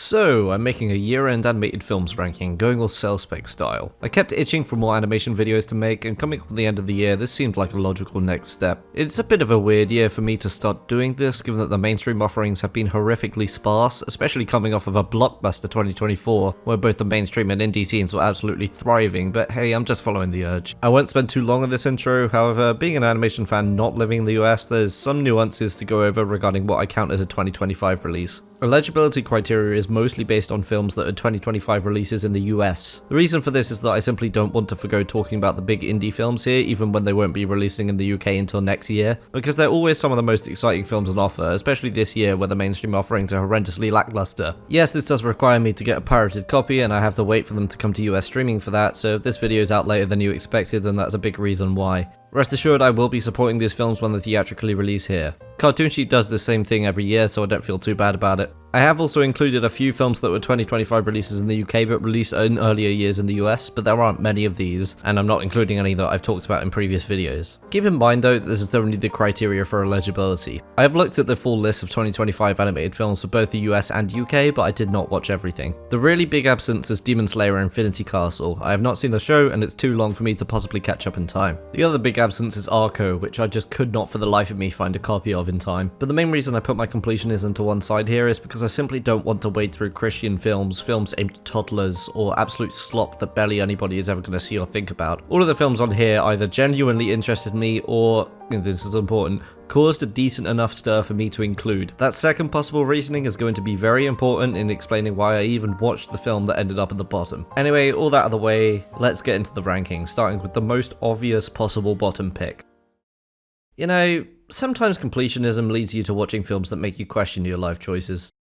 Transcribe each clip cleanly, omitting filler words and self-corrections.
So, I'm making a year-end animated films ranking, going all cell spec style. I kept itching for more animation videos to make, and coming up at the end of the year, this seemed like a logical next step. It's a bit of a weird year for me to start doing this, given that the mainstream offerings have been horrifically sparse, especially coming off of a blockbuster 2024, where both the mainstream and indie scenes were absolutely thriving, but hey, I'm just following the urge. I won't spend too long on this intro, however, being an animation fan not living in the US, there's some nuances to go over regarding what I count as a 2025 release. Eligibility criteria is mostly based on films that are 2025 releases in the US. The reason for this is that I simply don't want to forgo talking about the big indie films here, even when they won't be releasing in the UK until next year, because they're always some of the most exciting films on offer, especially this year where the mainstream offerings are horrendously lackluster. Yes, this does require me to get a pirated copy, and I have to wait for them to come to US streaming for that, so if this video is out later than you expected, then that's a big reason why. Rest assured, I will be supporting these films when they theatrically release here. Cartoon Sheet does the same thing every year, so I don't feel too bad about it. I have also included a few films that were 2025 releases in the UK but released in earlier years in the US, but there aren't many of these, and I'm not including any that I've talked about in previous videos. Keep in mind though, this is only the criteria for eligibility. I have looked at the full list of 2025 animated films for both the US and UK, but I did not watch everything. The really big absence is Demon Slayer Infinity Castle. I have not seen the show, and it's too long for me to possibly catch up in time. The other big absence is Arco, which I just could not for the life of me find a copy of in time. But the main reason I put my completionism to one side here is because I simply don't want to wade through Christian films aimed at toddlers, or absolute slop that barely anybody is ever going to see or think about. All of the films on here either genuinely interested me or, this is important, caused a decent enough stir for me to include. That second possible reasoning is going to be very important in explaining why I even watched the film that ended up at the bottom. Anyway, all that out of the way, let's get into the rankings, starting with the most obvious possible bottom pick. You know, sometimes completionism leads you to watching films that make you question your life choices.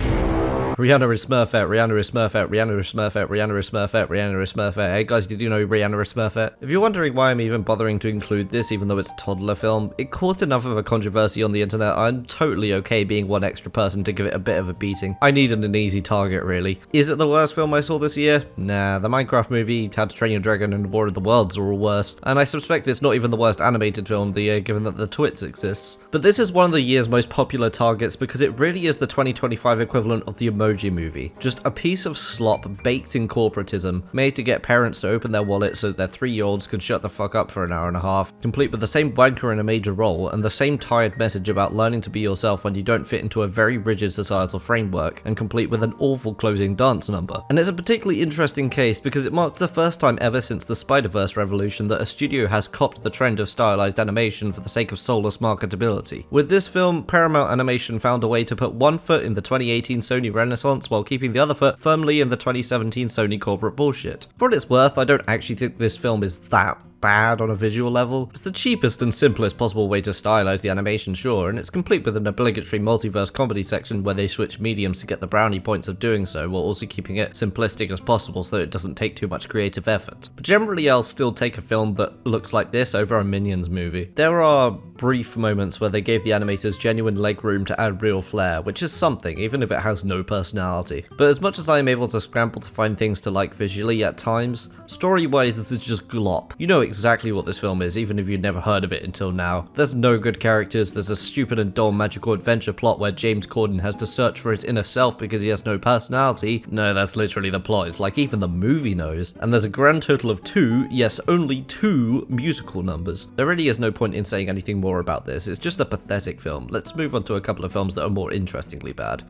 Rihanna is Smurfette, Rihanna is Smurfette, Rihanna is Smurfette, Rihanna is Smurfette, Rihanna is Smurfette. Hey guys, did you know Rihanna is Smurfette? If you're wondering why I'm even bothering to include this even though it's a toddler film, it caused enough of a controversy on the internet. I'm totally okay being one extra person to give it a bit of a beating. I needed an easy target really. Is it the worst film I saw this year? Nah, the Minecraft movie, How to Train Your Dragon and War of the Worlds are all worse, and I suspect it's not even the worst animated film of the year given that the Twits exists. But this is one of the year's most popular targets because it really is the 2025 equivalent of the Emoji Movie. Just a piece of slop baked in corporatism, made to get parents to open their wallets so that their 3-year-olds can shut the fuck up for an hour and a half, complete with the same wanker in a major role and the same tired message about learning to be yourself when you don't fit into a very rigid societal framework, and complete with an awful closing dance number. And it's a particularly interesting case because it marks the first time ever since the Spider-Verse revolution that a studio has copped the trend of stylized animation for the sake of soulless marketability. With this film, Paramount Animation found a way to put one foot in the 2018 Sony Renaissance while keeping the other foot firmly in the 2017 Sony corporate bullshit. For what it's worth, I don't actually think this film is that bad on a visual level. It's the cheapest and simplest possible way to stylize the animation, sure, and it's complete with an obligatory multiverse comedy section where they switch mediums to get the brownie points of doing so, while also keeping it simplistic as possible so it doesn't take too much creative effort. But generally I'll still take a film that looks like this over a Minions movie. There are brief moments where they gave the animators genuine leg room to add real flair, which is something, even if it has no personality. But as much as I am able to scramble to find things to like visually at times, story-wise this is just glop. You know exactly what this film is, even if you'd never heard of it until now. There's no good characters, there's a stupid and dull magical adventure plot where James Corden has to search for his inner self because he has no personality. No, that's literally the plot, it's like even the movie knows. And there's a grand total of 2, yes, only 2 musical numbers. There really is no point in saying anything more about this, it's just a pathetic film. Let's move on to a couple of films that are more interestingly bad.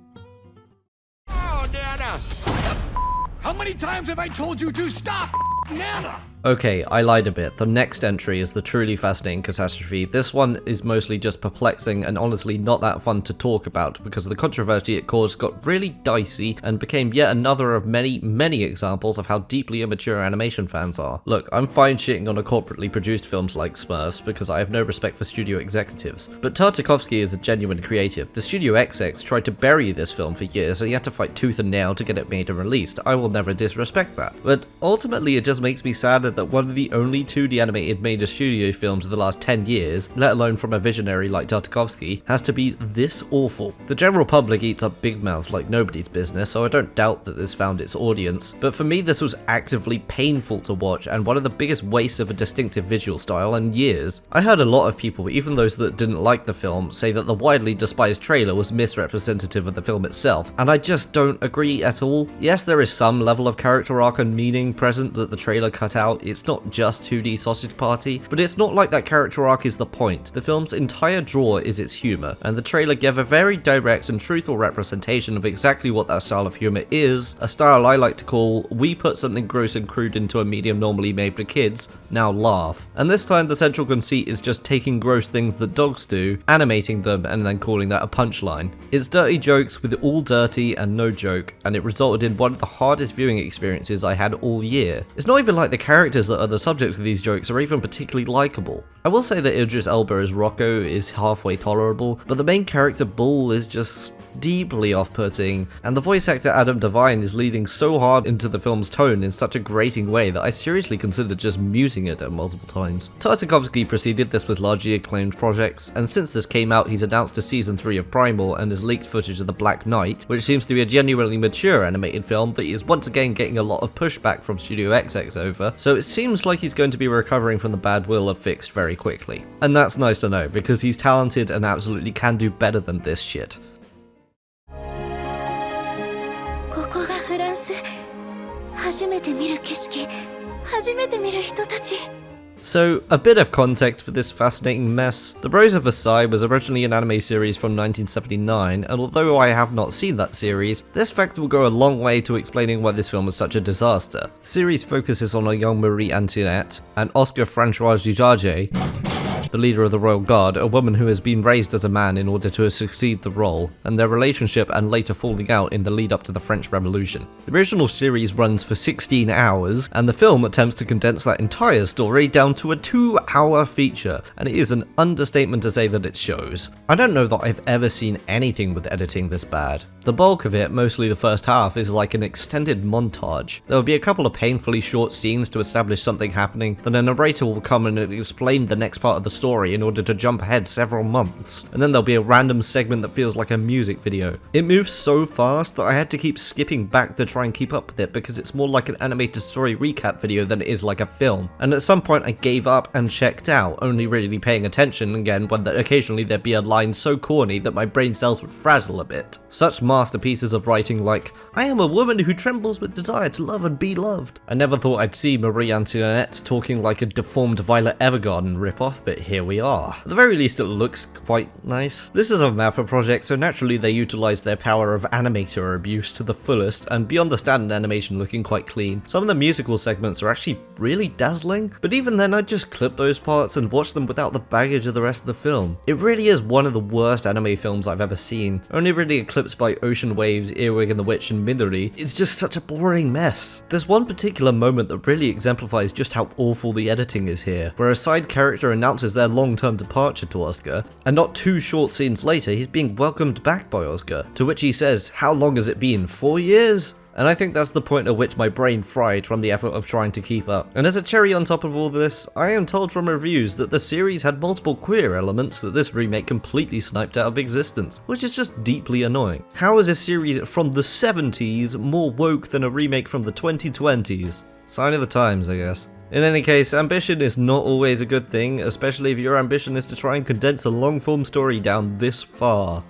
Oh, Nana! How many times have I told you to stop, Nana? Okay, I lied a bit. The next entry is the truly fascinating catastrophe. This one is mostly just perplexing and honestly not that fun to talk about because the controversy it caused got really dicey and became yet another of many examples of how deeply immature animation fans are. Look, I'm fine shitting on a corporately produced films like Smurfs because I have no respect for studio executives, but Tartakovsky is a genuine creative. The Studio XX tried to bury this film for years and he had to fight tooth and nail to get it made and released. I will never disrespect that. But ultimately it just makes me sad consider that one of the only 2D animated major studio films of the last 10 years, let alone from a visionary like Tartakovsky, has to be this awful. The general public eats up Big Mouth like nobody's business, so I don't doubt that this found its audience, but for me this was actively painful to watch and one of the biggest wastes of a distinctive visual style in years. I heard a lot of people, even those that didn't like the film, say that the widely despised trailer was misrepresentative of the film itself, and I just don't agree at all. Yes, there is some level of character arc and meaning present that the trailer cut out. It's not just 2D Sausage Party, but it's not like that character arc is the point. The film's entire draw is its humor, and the trailer gave a very direct and truthful representation of exactly what that style of humor is, a style I like to call, we put something gross and crude into a medium normally made for kids, now laugh. And this time the central conceit is just taking gross things that dogs do, animating them, and then calling that a punchline. It's dirty jokes with all dirty and no joke, and it resulted in one of the hardest viewing experiences I had all year. It's not even like the characters that are the subject of these jokes are even particularly likable. I will say that Idris Elba as Rocco is halfway tolerable, but the main character Bull is just deeply off-putting, and the voice actor Adam Devine is leading so hard into the film's tone in such a grating way that I seriously considered just musing it at multiple times. Tartakovsky preceded this with largely acclaimed projects, and since this came out he's announced a season 3 of Primal and has leaked footage of The Black Knight, which seems to be a genuinely mature animated film that is once again getting a lot of pushback from Studio XX over, so it seems like he's going to be recovering from the bad will of Fixed very quickly. And that's nice to know, because he's talented and absolutely can do better than this shit. ここがフランス。初めて見る景色。初めて見る人たち。 So, a bit of context for this fascinating mess. The Rose of Versailles was originally an anime series from 1979, and although I have not seen that series, this fact will go a long way to explaining why this film was such a disaster. The series focuses on a young Marie Antoinette and Oscar Francois Dujardin, the leader of the Royal Guard, a woman who has been raised as a man in order to succeed the role, and their relationship and later falling out in the lead up to the French Revolution. The original series runs for 16 hours, and the film attempts to condense that entire story down to a 2-hour feature, and it is an understatement to say that it shows. I don't know that I've ever seen anything with editing this bad. The bulk of it, mostly the first half, is like an extended montage. There will be a couple of painfully short scenes to establish something happening, then a narrator will come and explain the next part of the story in order to jump ahead several months, and then there'll be a random segment that feels like a music video. It moves so fast that I had to keep skipping back to try and keep up with it because it's more like an animated story recap video than it is like a film, and at some point I gave up and checked out, only really paying attention again when occasionally there'd be a line so corny that my brain cells would frazzle a bit. Such masterpieces of writing like, I am a woman who trembles with desire to love and be loved. I never thought I'd see Marie Antoinette talking like a deformed Violet Evergarden ripoff, but here we are. At the very least it looks quite nice. This is a MAPPA project, so naturally they utilize their power of animator abuse to the fullest, and beyond the standard animation looking quite clean. Some of the musical segments are actually really dazzling, but even then I'd just clip those parts and watch them without the baggage of the rest of the film. It really is one of the worst anime films I've ever seen, only really eclipsed by Ocean Waves, Earwig and the Witch and Midori. It's just such a boring mess. There's one particular moment that really exemplifies just how awful the editing is here, where a side character announces their long-term departure to Oscar, and not 2 short scenes later he's being welcomed back by Oscar, to which he says, how long has it been, 4 years? And I think that's the point at which my brain fried from the effort of trying to keep up. And as a cherry on top of all this, I am told from reviews that the series had multiple queer elements that this remake completely sniped out of existence, which is just deeply annoying. How is a series from the 70s more woke than a remake from the 2020s? Sign of the times, I guess. In any case, ambition is not always a good thing, especially if your ambition is to try and condense a long-form story down this far.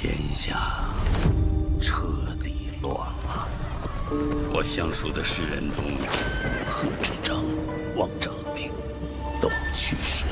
天下彻底乱了。我相熟的诗人中，贺知章、王长明都去世了。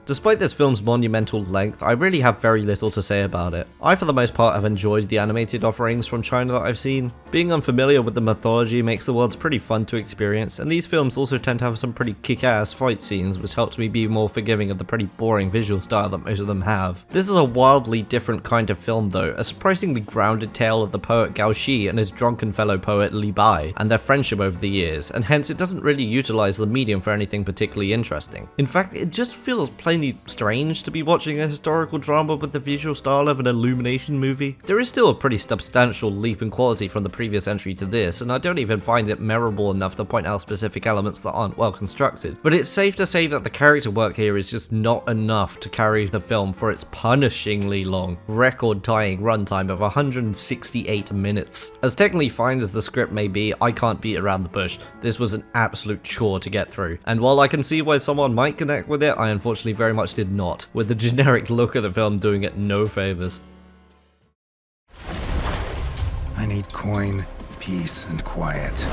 Despite this film's monumental length, I really have very little to say about it. I for the most part have enjoyed the animated offerings from China that I've seen. Being unfamiliar with the mythology makes the worlds pretty fun to experience, and these films also tend to have some pretty kick-ass fight scenes, which helps me be more forgiving of the pretty boring visual style that most of them have. This is a wildly different kind of film though, a surprisingly grounded tale of the poet Gao Shi and his drunken fellow poet Li Bai, and their friendship over the years, and hence it doesn't really utilize the medium for anything particularly interesting. In fact, it just feels plain insanely strange to be watching a historical drama with the visual style of an Illumination movie. There is still a pretty substantial leap in quality from the previous entry to this, and I don't even find it memorable enough to point out specific elements that aren't well constructed. But it's safe to say that the character work here is just not enough to carry the film for its punishingly long, record-tying runtime of 168 minutes. As technically fine as the script may be, I can't beat around the bush. This was an absolute chore to get through. And while I can see why someone might connect with it, I unfortunately very much did not, with the generic look of the film doing it no favors. I need coin, peace, and quiet.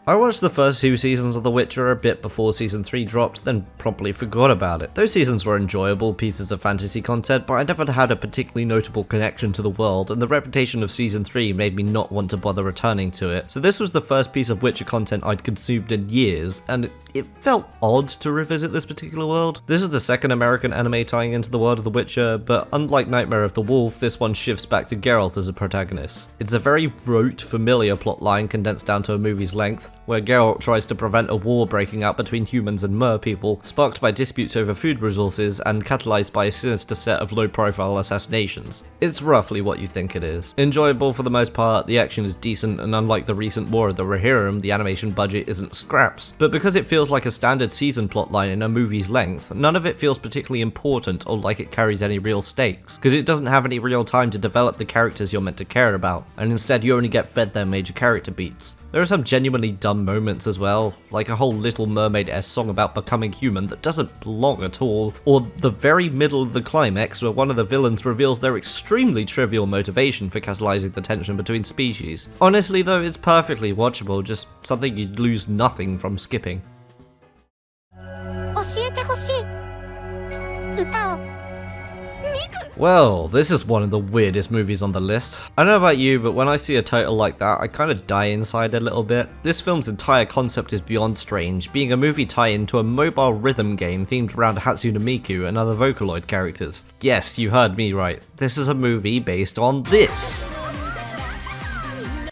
I watched the first 2 seasons of The Witcher a bit before season 3 dropped, then promptly forgot about it. Those seasons were enjoyable pieces of fantasy content, but I never had a particularly notable connection to the world, and the reputation of season 3 made me not want to bother returning to it. So this was the first piece of Witcher content I'd consumed in years, and it felt odd to revisit this particular world. This is the second American anime tying into the world of The Witcher, but unlike Nightmare of the Wolf, this one shifts back to Geralt as a protagonist. It's a very rote, familiar plotline condensed down to a movie's length, where Geralt tries to prevent a war breaking out between humans and mer people, sparked by disputes over food resources and catalyzed by a sinister set of low-profile assassinations. It's roughly what you think it is. Enjoyable for the most part, the action is decent, and unlike the recent War of the Rohirrim, the animation budget isn't scraps. But because it feels like a standard season plotline in a movie's length, none of it feels particularly important or like it carries any real stakes, because it doesn't have any real time to develop the characters you're meant to care about, and instead you only get fed their major character beats. There are some genuinely dumb moments as well, like a whole Little Mermaid-esque song about becoming human that doesn't belong at all, or the very middle of the climax where one of the villains reveals their extremely trivial motivation for catalyzing the tension between species. Honestly though, it's perfectly watchable, just something you'd lose nothing from skipping. 教えてほしい歌を Well, this is one of the weirdest movies on the list. I don't know about you, but when I see a title like that, I kind of die inside a little bit. This film's entire concept is beyond strange, being a movie tie-in to a mobile rhythm game themed around Hatsune Miku and other Vocaloid characters. Yes, you heard me right. This is a movie based on this.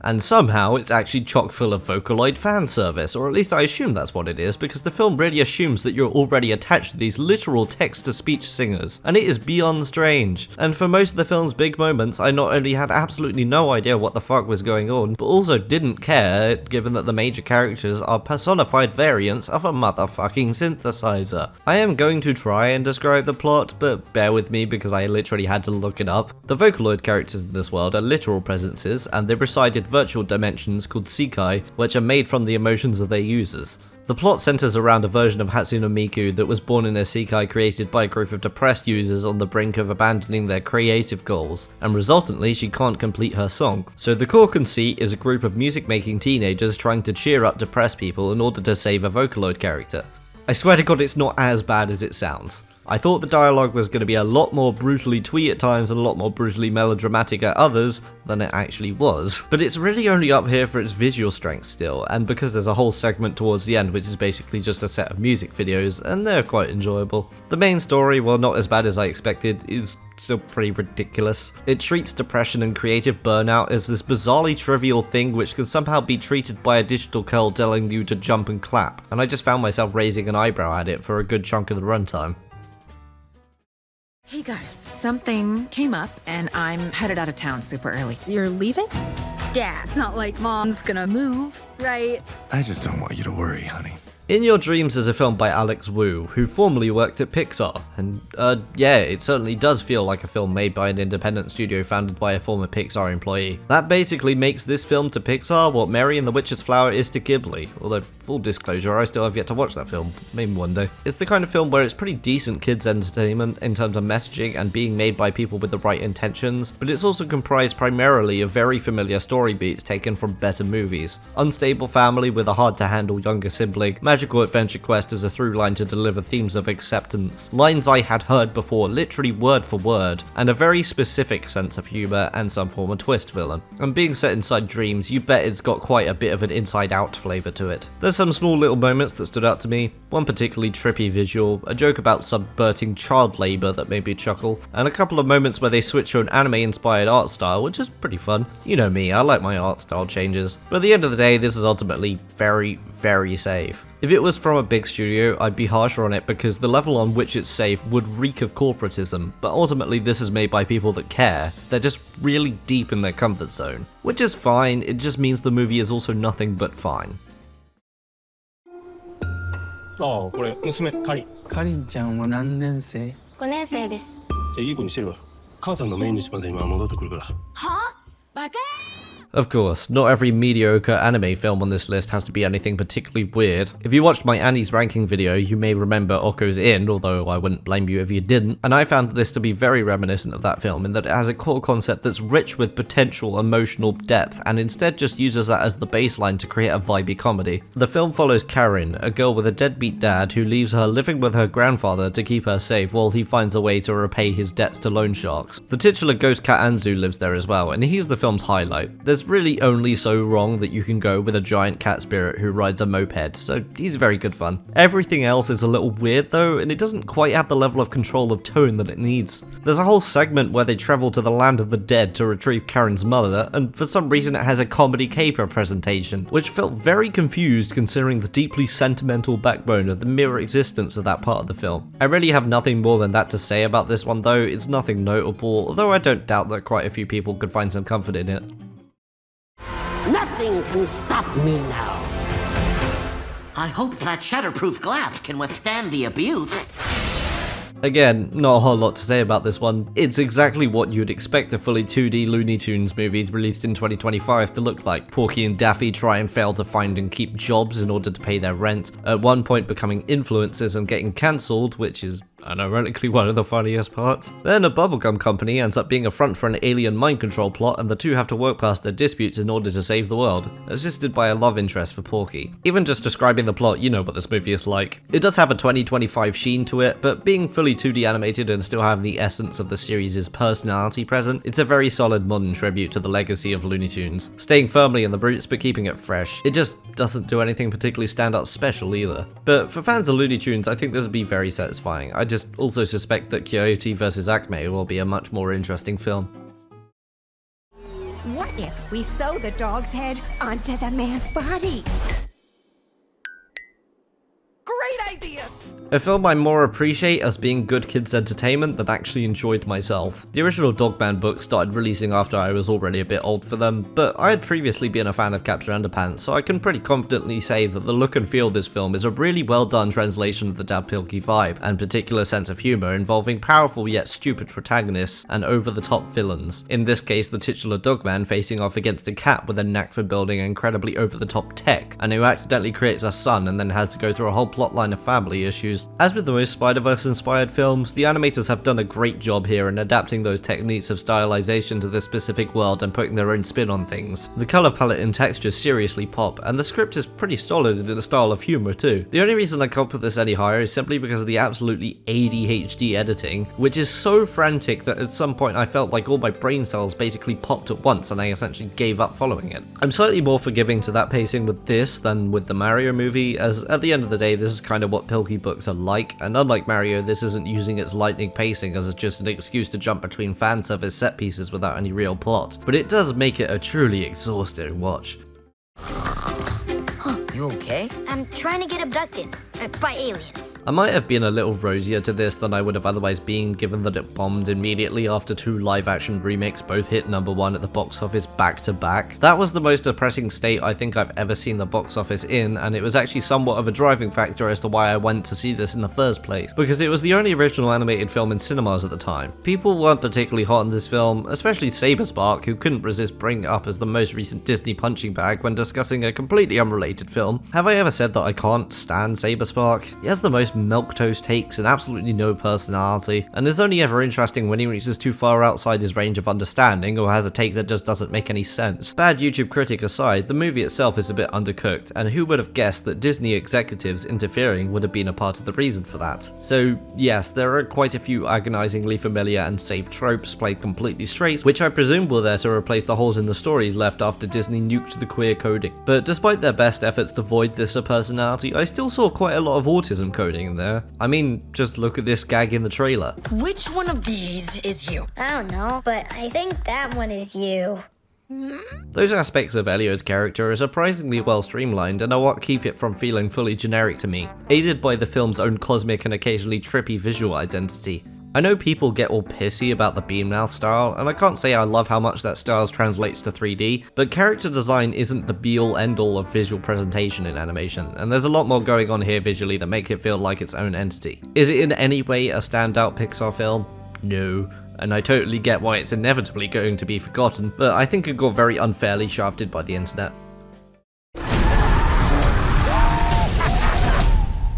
And somehow it's actually chock full of Vocaloid fan service, or at least I assume that's what it is, because the film really assumes that you're already attached to these literal text-to-speech singers, and it is beyond strange. And for most of the film's big moments, I not only had absolutely no idea what the fuck was going on, but also didn't care, given that the major characters are personified variants of a motherfucking synthesizer. I am going to try and describe the plot, but bear with me because I literally had to look it up. The Vocaloid characters in this world are literal presences, and they resided virtual dimensions called Sekai, which are made from the emotions of their users. The plot centers around a version of Hatsune Miku that was born in a Sekai created by a group of depressed users on the brink of abandoning their creative goals, and resultantly she can't complete her song. So the core conceit is a group of music-making teenagers trying to cheer up depressed people in order to save a Vocaloid character. I swear to God it's not as bad as it sounds. I thought the dialogue was going to be a lot more brutally twee at times and a lot more brutally melodramatic at others than it actually was. But it's really only up here for its visual strength still, and because there's a whole segment towards the end which is basically just a set of music videos, and they're quite enjoyable. The main story, while not as bad as I expected, is still pretty ridiculous. It treats depression and creative burnout as this bizarrely trivial thing which can somehow be treated by a digital curl telling you to jump and clap, and I just found myself raising an eyebrow at it for a good chunk of the runtime. Hey guys, something came up and I'm headed out of town super early. You're leaving? Yeah, it's not like Mom's gonna move, right? I just don't want you to worry, honey. In Your Dreams is a film by Alex Wu, who formerly worked at Pixar, and yeah, it certainly does feel like a film made by an independent studio founded by a former Pixar employee. That basically makes this film to Pixar what Mary and the Witch's Flower is to Ghibli, although full disclosure, I still have yet to watch that film, maybe one day. It's the kind of film where it's pretty decent kids entertainment in terms of messaging and being made by people with the right intentions, but it's also comprised primarily of very familiar story beats taken from better movies. Unstable family with a hard to handle younger sibling, magical adventure quest as a through line to deliver themes of acceptance, lines I had heard before literally word for word, and a very specific sense of humour and some form of twist villain. And being set inside dreams, you bet it's got quite a bit of an inside out flavour to it. There's some small little moments that stood out to me, one particularly trippy visual, a joke about subverting child labour that made me chuckle, and a couple of moments where they switch to an anime inspired art style, which is pretty fun. You know me, I like my art style changes. But at the end of the day, this is ultimately very, very safe. If it was from a big studio, I'd be harsher on it because the level on which it's safe would reek of corporatism, but ultimately this is made by people that care. They're just really deep in their comfort zone. Which is fine, it just means the movie is also nothing but fine. ああ、これ娘カリン。かりんちゃんは何年生？ 5年生です。いい子にしてるわ。母さんの命日まで今戻ってくるから。は？バカ？ Of course, not every mediocre anime film on this list has to be anything particularly weird. If you watched my Annie's ranking video, you may remember Okko's Inn, although I wouldn't blame you if you didn't, and I found this to be very reminiscent of that film in that it has a core concept that's rich with potential emotional depth, and instead just uses that as the baseline to create a vibey comedy. The film follows Karin, a girl with a deadbeat dad who leaves her living with her grandfather to keep her safe while he finds a way to repay his debts to loan sharks. The titular ghost cat Anzu lives there as well, and he's the film's highlight. There's really only so wrong that you can go with a giant cat spirit who rides a moped, so he's very good fun. Everything else is a little weird though, and it doesn't quite have the level of control of tone that it needs. There's a whole segment where they travel to the land of the dead to retrieve Karen's mother, and for some reason it has a comedy caper presentation, which felt very confused considering the deeply sentimental backbone of the mere existence of that part of the film. I really have nothing more than that to say about this one though. It's nothing notable, although I don't doubt that quite a few people could find some comfort in it. Nothing can stop me now. I hope that shatterproof glass can withstand the abuse. Again, not a whole lot to say about this one. It's exactly what you'd expect a fully 2D Looney Tunes movie released in 2025 to look like. Porky and Daffy try and fail to find and keep jobs in order to pay their rent, at one point becoming influencers and getting cancelled, which is ironically one of the funniest parts. Then a bubblegum company ends up being a front for an alien mind control plot, and the two have to work past their disputes in order to save the world, assisted by a love interest for Porky. Even just describing the plot, you know what this movie is like. It does have a 2025 sheen to it, but being fully 2D animated and still having the essence of the series' personality present, it's a very solid modern tribute to the legacy of Looney Tunes, staying firmly in the roots but keeping it fresh. It just doesn't do anything particularly stand out special either. But for fans of Looney Tunes, I think this would be very satisfying. I just also suspect that Coyote vs. Acme will be a much more interesting film. What if we sew the dog's head onto the man's body? Great idea! A film I more appreciate as being good kids entertainment than actually enjoyed myself. The original Dogman books started releasing after I was already a bit old for them, but I had previously been a fan of Captain Underpants, so I can pretty confidently say that the look and feel of this film is a really well done translation of the Dapilki vibe, and particular sense of humour involving powerful yet stupid protagonists and over-the-top villains. In this case, the titular Dogman facing off against a cat with a knack for building incredibly over-the-top tech, and who accidentally creates a son and then has to go through a whole plotline of family issues. As with the most Spider-Verse inspired films, the animators have done a great job here in adapting those techniques of stylization to this specific world and putting their own spin on things. The colour palette and textures seriously pop, and the script is pretty solid in a style of humour too. The only reason I can't put this any higher is simply because of the absolutely ADHD editing, which is so frantic that at some point I felt like all my brain cells basically popped at once and I essentially gave up following it. I'm slightly more forgiving to that pacing with this than with the Mario movie, as at the end of the day this is kind of what Pilkey books are like, and unlike Mario, this isn't using its lightning pacing as just an excuse to jump between fan service set pieces without any real plot, but it does make it a truly exhausting watch. You okay? I'm trying to get abducted by aliens. I might have been a little rosier to this than I would have otherwise been, given that it bombed immediately after two live-action remakes both hit #1 at the box office back-to-back. That was the most depressing state I think I've ever seen the box office in, and it was actually somewhat of a driving factor as to why I went to see this in the first place, because it was the only original animated film in cinemas at the time. People weren't particularly hot on this film, especially Saberspark, who couldn't resist bringing it up as the most recent Disney punching bag when discussing a completely unrelated film. Have I ever said that I can't stand Saberspark? He has the most milquetoast takes and absolutely no personality, and is only ever interesting when he reaches too far outside his range of understanding or has a take that just doesn't make any sense. Bad YouTube critic aside, the movie itself is a bit undercooked, and who would have guessed that Disney executives interfering would have been a part of the reason for that? So yes, there are quite a few agonizingly familiar and safe tropes played completely straight, which I presume were there to replace the holes in the stories left after Disney nuked the queer coding. But despite their best efforts to void this a personality, I still saw quite a lot of autism coding in there. I mean, just look at this gag in the trailer. Which one of these is you? I don't know, but I think that one is you. Those aspects of Elio's character are surprisingly well streamlined and are what keep it from feeling fully generic to me, aided by the film's own cosmic and occasionally trippy visual identity. I know people get all pissy about the Beammouth style, and I can't say I love how much that style translates to 3D, but character design isn't the be-all end-all of visual presentation in animation, and there's a lot more going on here visually that make it feel like its own entity. Is it in any way a standout Pixar film? No. And I totally get why it's inevitably going to be forgotten, but I think it got very unfairly shafted by the internet.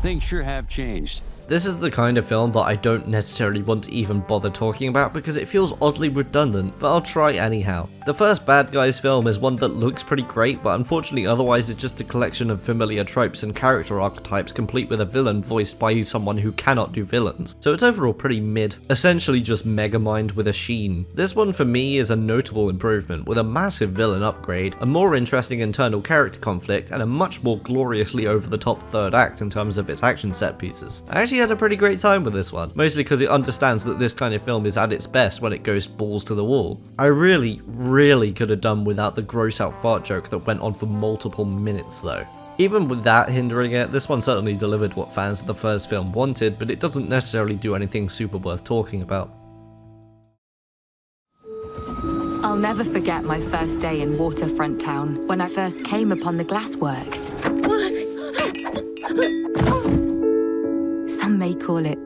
Things sure have changed. This is the kind of film that I don't necessarily want to even bother talking about because it feels oddly redundant, but I'll try anyhow. The first Bad Guys film is one that looks pretty great, but unfortunately otherwise it's just a collection of familiar tropes and character archetypes complete with a villain voiced by someone who cannot do villains. So it's overall pretty mid, essentially just Megamind with a sheen. This one for me is a notable improvement, with a massive villain upgrade, a more interesting internal character conflict, and a much more gloriously over-the-top third act in terms of its action set pieces. I actually had a pretty great time with this one, mostly because it understands that this kind of film is at its best when it goes balls to the wall. I really could have done without the gross out fart joke that went on for multiple minutes though. Even with that hindering it, this one certainly delivered what fans of the first film wanted, but it doesn't necessarily do anything super worth talking about. I'll never forget my first day in Waterfront Town, when I first came upon the glassworks. Some may call it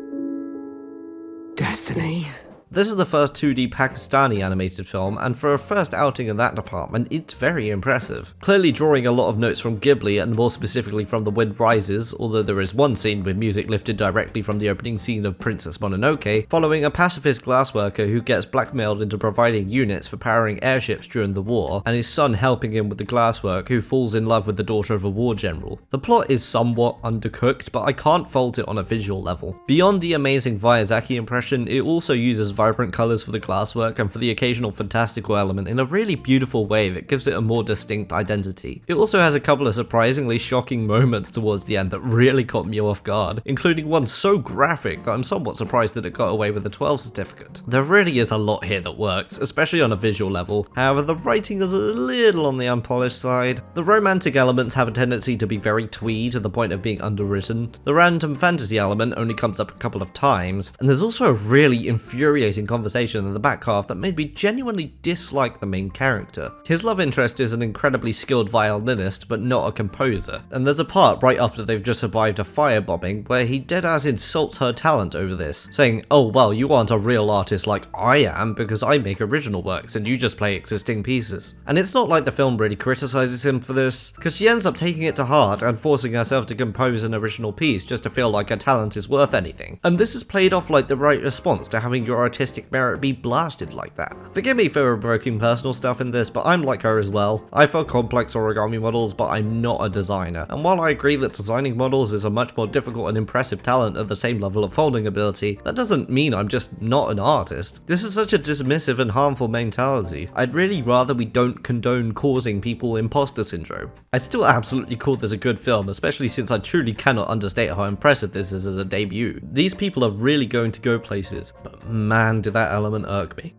destiny. This is the first 2D Pakistani animated film, and for a first outing in that department, it's very impressive. Clearly drawing a lot of notes from Ghibli, and more specifically from The Wind Rises, although there is one scene with music lifted directly from the opening scene of Princess Mononoke, following a pacifist glassworker who gets blackmailed into providing units for powering airships during the war, and his son helping him with the glasswork, who falls in love with the daughter of a war general. The plot is somewhat undercooked, but I can't fault it on a visual level. Beyond the amazing Miyazaki impression, it also uses vibrant colours for the glasswork and for the occasional fantastical element in a really beautiful way that gives it a more distinct identity. It also has a couple of surprisingly shocking moments towards the end that really caught me off guard, including one so graphic that I'm somewhat surprised that it got away with a 12 certificate. There really is a lot here that works, especially on a visual level. However, the writing is a little on the unpolished side. The romantic elements have a tendency to be very twee to the point of being underwritten. The random fantasy element only comes up a couple of times, and there's also a really infuriating conversation in the back half that made me genuinely dislike the main character. His love interest is an incredibly skilled violinist, but not a composer, and there's a part right after they've just survived a firebombing where he deadass insults her talent over this, saying, "Oh well, you aren't a real artist like I am because I make original works and you just play existing pieces." And it's not like the film really criticizes him for this, because she ends up taking it to heart and forcing herself to compose an original piece just to feel like her talent is worth anything. And this is played off like the right response to having your artistic merit be blasted like that. Forgive me for revoking personal stuff in this, but I'm like her as well. I feel complex origami models, but I'm not a designer. And while I agree that designing models is a much more difficult and impressive talent at the same level of folding ability, that doesn't mean I'm just not an artist. This is such a dismissive and harmful mentality. I'd really rather we don't condone causing people imposter syndrome. I'd still absolutely call this a good film, especially since I truly cannot understate how impressive this is as a debut. These people are really going to go places, but man, did that element irk me.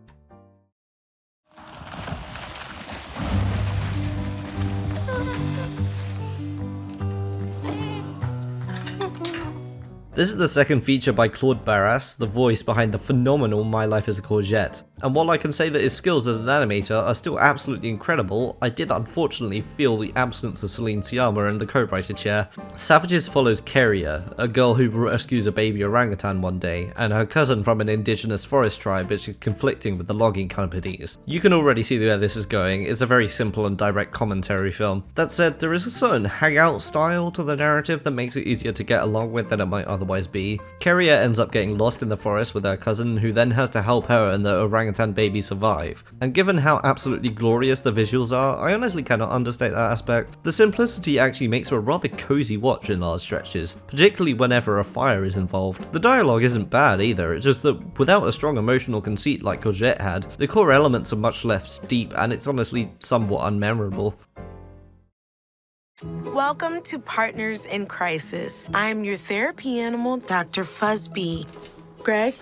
This is the second feature by Claude Barras, the voice behind the phenomenal My Life as a Courgette. And while I can say that his skills as an animator are still absolutely incredible, I did unfortunately feel the absence of Celine Sciamma in the co-writer chair. Savages follows Keria, a girl who rescues a baby orangutan one day, and her cousin from an indigenous forest tribe which is conflicting with the logging companies. You can already see where this is going. It's a very simple and direct commentary film. That said, there is a certain hangout style to the narrative that makes it easier to get along with than it might otherwise be. Keria ends up getting lost in the forest with her cousin, who then has to help her and the orangutan baby survive. And given how absolutely glorious the visuals are, I honestly cannot understate that aspect. The simplicity actually makes for a rather cozy watch in large stretches, particularly whenever a fire is involved. The dialogue isn't bad either, it's just that without a strong emotional conceit like Courgette had, the core elements are much less deep and it's honestly somewhat unmemorable. Welcome to Partners in Crisis. I'm your therapy animal, Dr. Fuzzbee. Greg,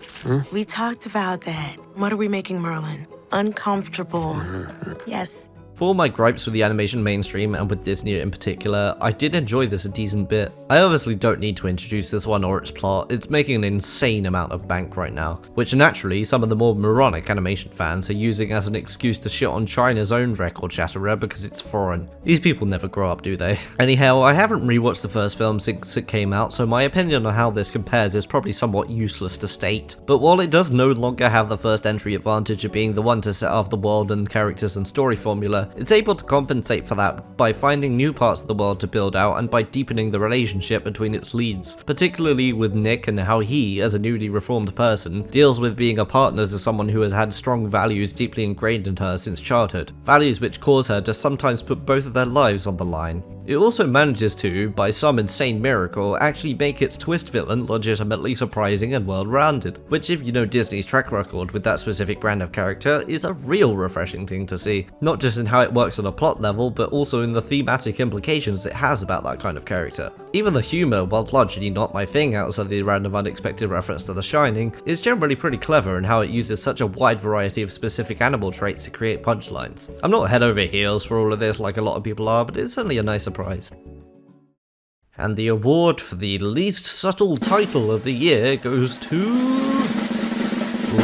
we talked about that. What are we making Merlin? Uncomfortable. Yes, For all my gripes with the animation mainstream and with Disney in particular, I did enjoy this a decent bit. I obviously don't need to introduce this one or its plot, it's making an insane amount of bank right now, which naturally some of the more moronic animation fans are using as an excuse to shit on China's own record shatterer because it's foreign. These people never grow up, do they? Anyhow, I haven't rewatched the first film since it came out, so my opinion on how this compares is probably somewhat useless to state. But while it does no longer have the first entry advantage of being the one to set up the world and characters and story formula, it's able to compensate for that by finding new parts of the world to build out and by deepening the relationship between its leads, particularly with Nick and how he, as a newly reformed person, deals with being a partner to someone who has had strong values deeply ingrained in her since childhood, values which cause her to sometimes put both of their lives on the line. It also manages to, by some insane miracle, actually make its twist villain legitimately surprising and well-rounded, which if you know Disney's track record with that specific brand of character is a real refreshing thing to see, not just in how it works on a plot level, but also in the thematic implications it has about that kind of character. Even the humour, while largely not my thing outside the random unexpected reference to The Shining, is generally pretty clever in how it uses such a wide variety of specific animal traits to create punchlines. I'm not head over heels for all of this like a lot of people are, but it's certainly a nice surprise. And the award for the least subtle title of the year goes to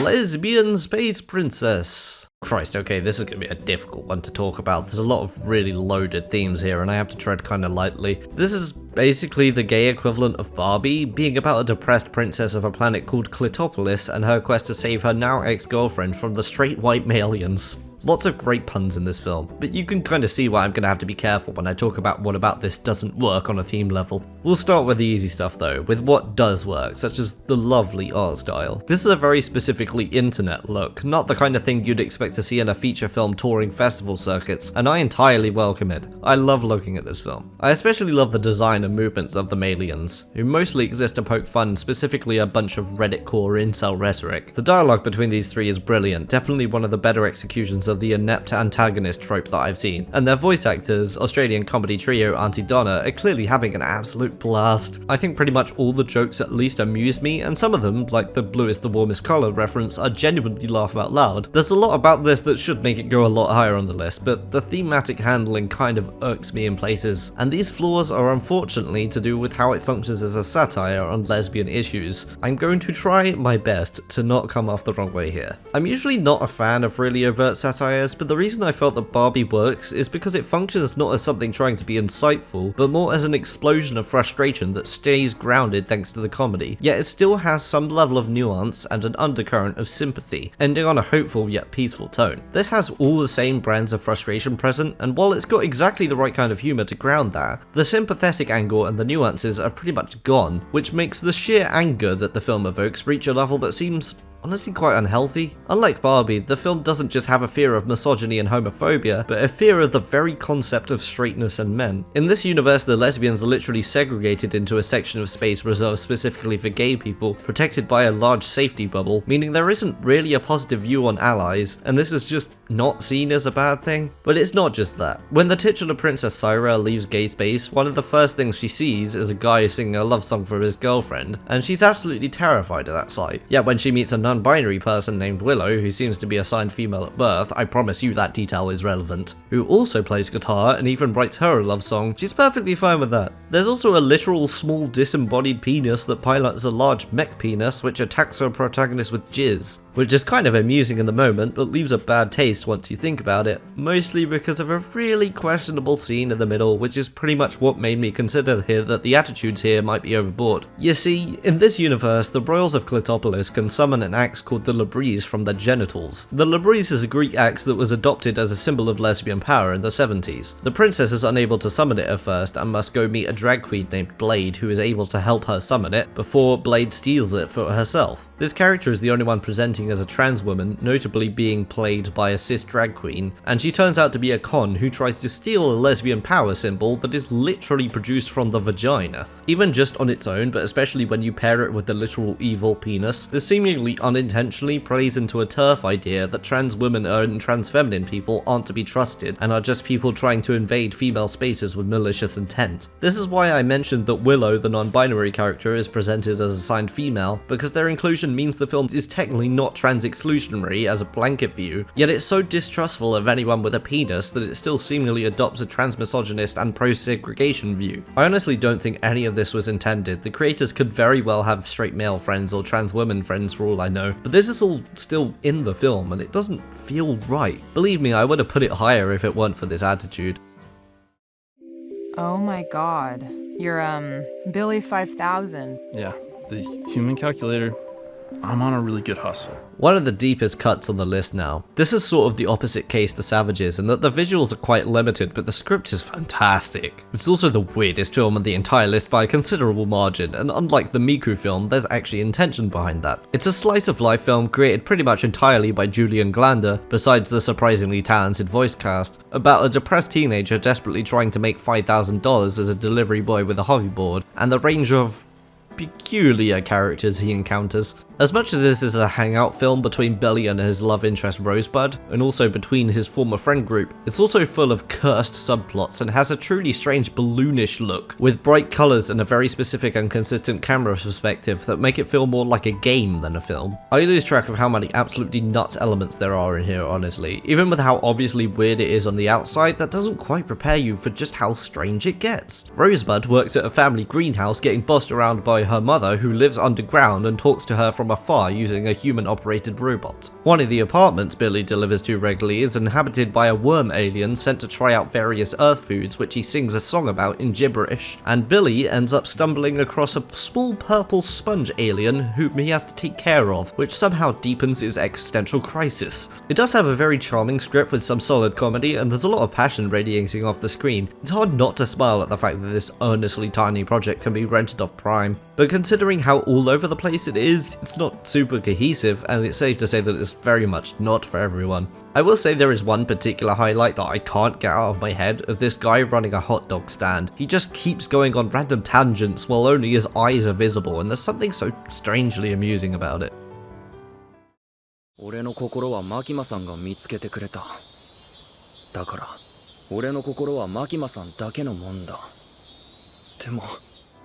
Lesbian Space Princess. Christ, okay, this is going to be a difficult one to talk about. There's a lot of really loaded themes here and I have to tread kind of lightly. This is basically the gay equivalent of Barbie, being about a depressed princess of a planet called Clitopolis and her quest to save her now ex-girlfriend from the straight white malians. Lots of great puns in this film, but you can kind of see why I'm going to have to be careful when I talk about what about this doesn't work on a theme level. We'll start with the easy stuff though, with what does work, such as the lovely art style. This is a very specifically internet look, not the kind of thing you'd expect to see in a feature film touring festival circuits, and I entirely welcome it. I love looking at this film. I especially love the design and movements of the Malians, who mostly exist to poke fun, specifically a bunch of Reddit core incel rhetoric. The dialogue between these three is brilliant, definitely one of the better executions of the inept antagonist trope that I've seen, and their voice actors, Australian comedy trio Auntie Donna, are clearly having an absolute blast. I think pretty much all the jokes at least amuse me, and some of them, like the blue is the warmest colour reference, I genuinely laugh out loud. There's a lot about this that should make it go a lot higher on the list, but the thematic handling kind of irks me in places, and these flaws are unfortunately to do with how it functions as a satire on lesbian issues. I'm going to try my best to not come off the wrong way here. I'm usually not a fan of really overt satires, but the reason I felt that Barbie works is because it functions not as something trying to be insightful, but more as an explosion of frustration that stays grounded thanks to the comedy, yet it still has some level of nuance and an undercurrent of sympathy, ending on a hopeful yet peaceful tone. This has all the same brands of frustration present, and while it's got exactly the right kind of humour to ground that, the sympathetic angle and the nuances are pretty much gone, which makes the sheer anger that the film evokes reach a level that seems honestly quite unhealthy. Unlike Barbie, the film doesn't just have a fear of misogyny and homophobia, but a fear of the very concept of straightness and men. In this universe, the lesbians are literally segregated into a section of space reserved specifically for gay people, protected by a large safety bubble, meaning there isn't really a positive view on allies, and this is just not seen as a bad thing. But it's not just that. When the titular Princess Syra leaves gay space, one of the first things she sees is a guy singing a love song for his girlfriend, and she's absolutely terrified of that sight. Yet when she meets a non-binary person named Willow, who seems to be assigned female at birth, I promise you that detail is relevant, who also plays guitar and even writes her a love song, she's perfectly fine with that. There's also a literal small disembodied penis that pilots a large mech penis which attacks her protagonist with jizz, which is kind of amusing in the moment but leaves a bad taste once you think about it, mostly because of a really questionable scene in the middle, which is pretty much what made me consider here that the attitudes here might be overboard. You see, in this universe, the royals of Clitopolis can summon an axe called the Labrise from their genitals. The Labrise is a Greek axe that was adopted as a symbol of lesbian power in the 70s. The princess is unable to summon it at first and must go meet a drag queen named Blade who is able to help her summon it before Blade steals it for herself. This character is the only one presenting as a trans woman, notably being played by a cis drag queen, and she turns out to be a con who tries to steal a lesbian power symbol that is literally produced from the vagina. Even just on its own, but especially when you pair it with the literal evil penis, this seemingly unintentionally plays into a TERF idea that trans women and trans feminine people aren't to be trusted and are just people trying to invade female spaces with malicious intent. This is why I mentioned that Willow, the non-binary character, is presented as assigned female, because their inclusion means the film is technically not not trans-exclusionary as a blanket view, yet it's so distrustful of anyone with a penis that it still seemingly adopts a trans-misogynist and pro-segregation view. I honestly don't think any of this was intended. The creators could very well have straight male friends or trans women friends for all I know, but this is all still in the film and it doesn't feel right. Believe me, I would have put it higher if it weren't for this attitude. Oh my god. You're, Billy 5000. Yeah, the human calculator. I'm on a really good hustle. One of the deepest cuts on the list now. This is sort of the opposite case to Savages in that the visuals are quite limited, but the script is fantastic. It's also the weirdest film on the entire list by a considerable margin, and unlike the Miku film, there's actually intention behind that. It's a slice of life film created pretty much entirely by Julian Glander, besides the surprisingly talented voice cast, about a depressed teenager desperately trying to make $5,000 as a delivery boy with a hoverboard, and the range of peculiar characters he encounters. As much as this is a hangout film between Billy and his love interest Rosebud, and also between his former friend group, it's also full of cursed subplots and has a truly strange balloonish look, with bright colours and a very specific and consistent camera perspective that make it feel more like a game than a film. I lose track of how many absolutely nuts elements there are in here, honestly. Even with how obviously weird it is on the outside, that doesn't quite prepare you for just how strange it gets. Rosebud works at a family greenhouse getting bossed around by her mother, who lives underground and talks to her from afar using a human-operated robot. One of the apartments Billy delivers to regularly is inhabited by a worm alien sent to try out various earth foods which he sings a song about in gibberish, and Billy ends up stumbling across a small purple sponge alien whom he has to take care of, which somehow deepens his existential crisis. It does have a very charming script with some solid comedy, and there's a lot of passion radiating off the screen. It's hard not to smile at the fact that this earnestly tiny project can be rented off Prime, but considering how all over the place it is, it's not super cohesive, and it's safe to say that it's very much not for everyone. I will say there is one particular highlight that I can't get out of my head of this guy running a hot dog stand. He just keeps going on random tangents while only his eyes are visible, and there's something so strangely amusing about it. 俺の心はマキマさんが見つけてくれた。だから、俺の心はマキマさんだけのもんだ。でも。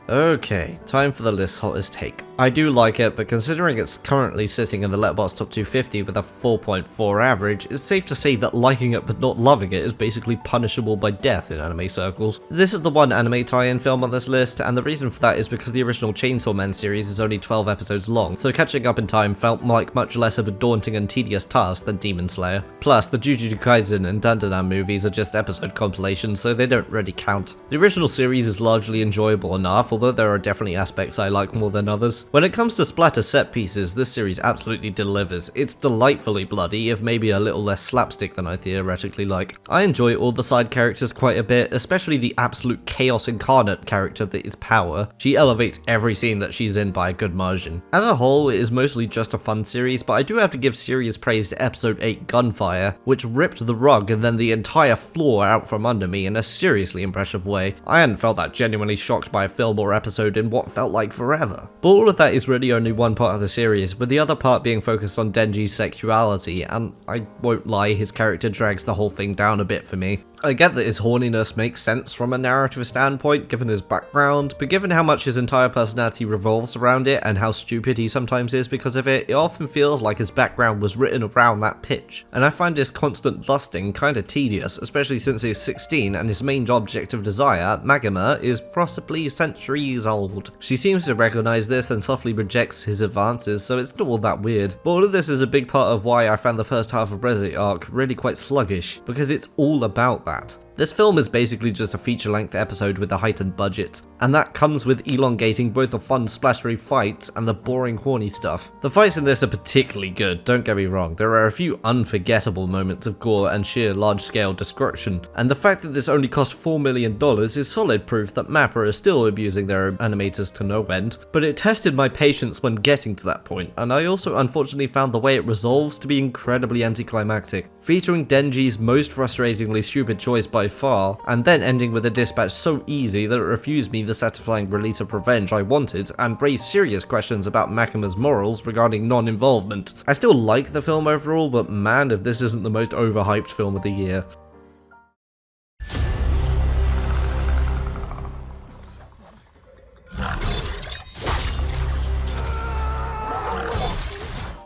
Okay, time for the list's hottest take. I do like it, but considering it's currently sitting in the Letterboxd Top 250 with a 4.4 average, it's safe to say that liking it but not loving it is basically punishable by death in anime circles. This is the one anime tie-in film on this list, and the reason for that is because the original Chainsaw Man series is only 12 episodes long, so catching up in time felt like much less of a daunting and tedious task than Demon Slayer. Plus, the Jujutsu Kaisen and Dandadan movies are just episode compilations, so they don't really count. The original series is largely enjoyable enough, although there are definitely aspects I like more than others. When it comes to splatter set pieces, this series absolutely delivers. It's delightfully bloody, if maybe a little less slapstick than I theoretically like. I enjoy all the side characters quite a bit, especially the absolute chaos incarnate character that is Power. She elevates every scene that she's in by a good margin. As a whole, it is mostly just a fun series, but I do have to give serious praise to episode 8 Gunfire, which ripped the rug and then the entire floor out from under me in a seriously impressive way. I hadn't felt that genuinely shocked by a film or episode in what felt like forever. But all of that is really only one part of the series, with the other part being focused on Denji's sexuality, and I won't lie, his character drags the whole thing down a bit for me. I get that his horniness makes sense from a narrative standpoint given his background, but given how much his entire personality revolves around it and how stupid he sometimes is because of it, it often feels like his background was written around that pitch. And I find this constant lusting kinda tedious, especially since he's 16 and his main object of desire, Magima, is possibly centuries old. She seems to recognize this and softly rejects his advances, so it's not all that weird. But all of this is a big part of why I found the first half of Resident arc really quite sluggish, because it's all about that. This film is basically just a feature-length episode with a heightened budget, and that comes with elongating both the fun splattery fights and the boring horny stuff. The fights in this are particularly good, don't get me wrong, there are a few unforgettable moments of gore and sheer large-scale destruction, and the fact that this only cost $4 million is solid proof that MAPPA is still abusing their animators to no end, but it tested my patience when getting to that point, and I also unfortunately found the way it resolves to be incredibly anticlimactic, featuring Denji's most frustratingly stupid choice by far, and then ending with a dispatch so easy that it refused me the satisfying release of revenge I wanted, and raised serious questions about Makima's morals regarding non-involvement. I still like the film overall, but man, if this isn't the most overhyped film of the year.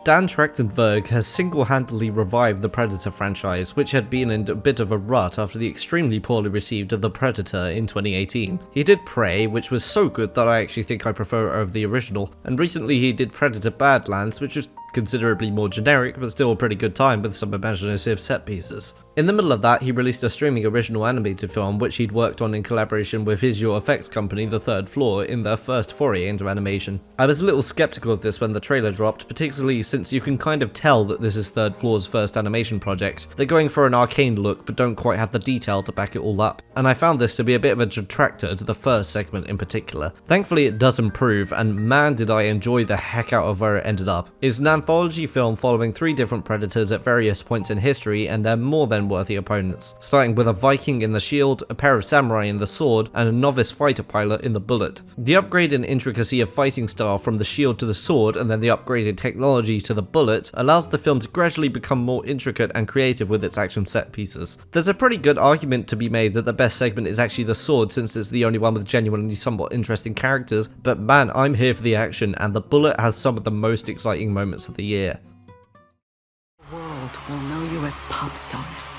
Dan Trachtenberg has single-handedly revived the Predator franchise, which had been in a bit of a rut after the extremely poorly received The Predator in 2018. He did Prey, which was so good that I actually think I prefer it over the original, and recently he did Predator Badlands, which was considerably more generic, but still a pretty good time with some imaginative set pieces. In the middle of that, he released a streaming original animated film which he'd worked on in collaboration with visual effects company The Third Floor in their first foray into animation. I was a little skeptical of this when the trailer dropped, particularly since you can kind of tell that this is Third Floor's first animation project. They're going for an arcane look but don't quite have the detail to back it all up, and I found this to be a bit of a detractor to the first segment in particular. Thankfully it does improve, and man did I enjoy the heck out of where it ended up. It's an anthology film following 3 different predators at various points in history and their more than worthy opponents, starting with a Viking in the Shield, a pair of samurai in the Sword, and a novice fighter pilot in the Bullet. The upgrade in intricacy of fighting style from the Shield to the Sword and then the upgraded technology to the Bullet allows the film to gradually become more intricate and creative with its action set pieces. There's a pretty good argument to be made that the best segment is actually the Sword, since it's the only one with genuinely somewhat interesting characters, but man, I'm here for the action, and the Bullet has some of the most exciting moments of the year. The world will know you as pop stars.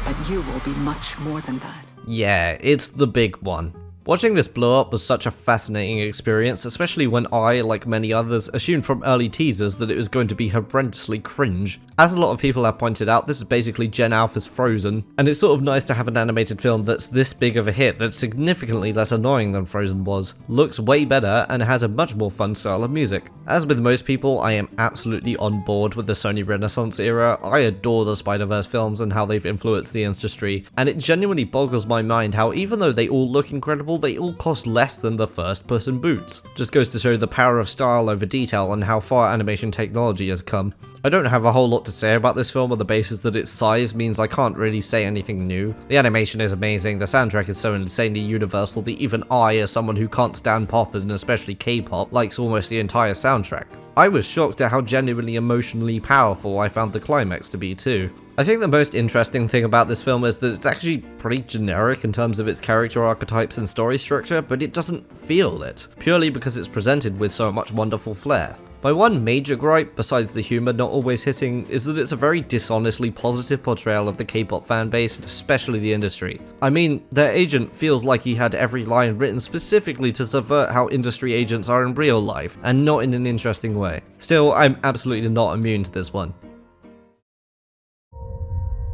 But you will be much more than that. Yeah, it's the big one. Watching this blow up was such a fascinating experience, especially when I, like many others, assumed from early teasers that it was going to be horrendously cringe. As a lot of people have pointed out, this is basically Gen Alpha's Frozen, and it's sort of nice to have an animated film that's this big of a hit that's significantly less annoying than Frozen was, looks way better, and has a much more fun style of music. As with most people, I am absolutely on board with the Sony Renaissance era. I adore the Spider-Verse films and how they've influenced the industry, and it genuinely boggles my mind how even though they all look incredible, they all cost less than the first Puss in Boots. Just goes to show the power of style over detail and how far animation technology has come. I don't have a whole lot to say about this film on the basis that its size means I can't really say anything new. The animation is amazing, the soundtrack is so insanely universal that even I, as someone who can't stand pop and especially K-pop, likes almost the entire soundtrack. I was shocked at how genuinely emotionally powerful I found the climax to be too. I think the most interesting thing about this film is that it's actually pretty generic in terms of its character archetypes and story structure, but it doesn't feel it, purely because it's presented with so much wonderful flair. My one major gripe, besides the humour not always hitting, is that it's a very dishonestly positive portrayal of the K-pop fanbase and especially the industry. I mean, their agent feels like he had every line written specifically to subvert how industry agents are in real life, and not in an interesting way. Still, I'm absolutely not immune to this one.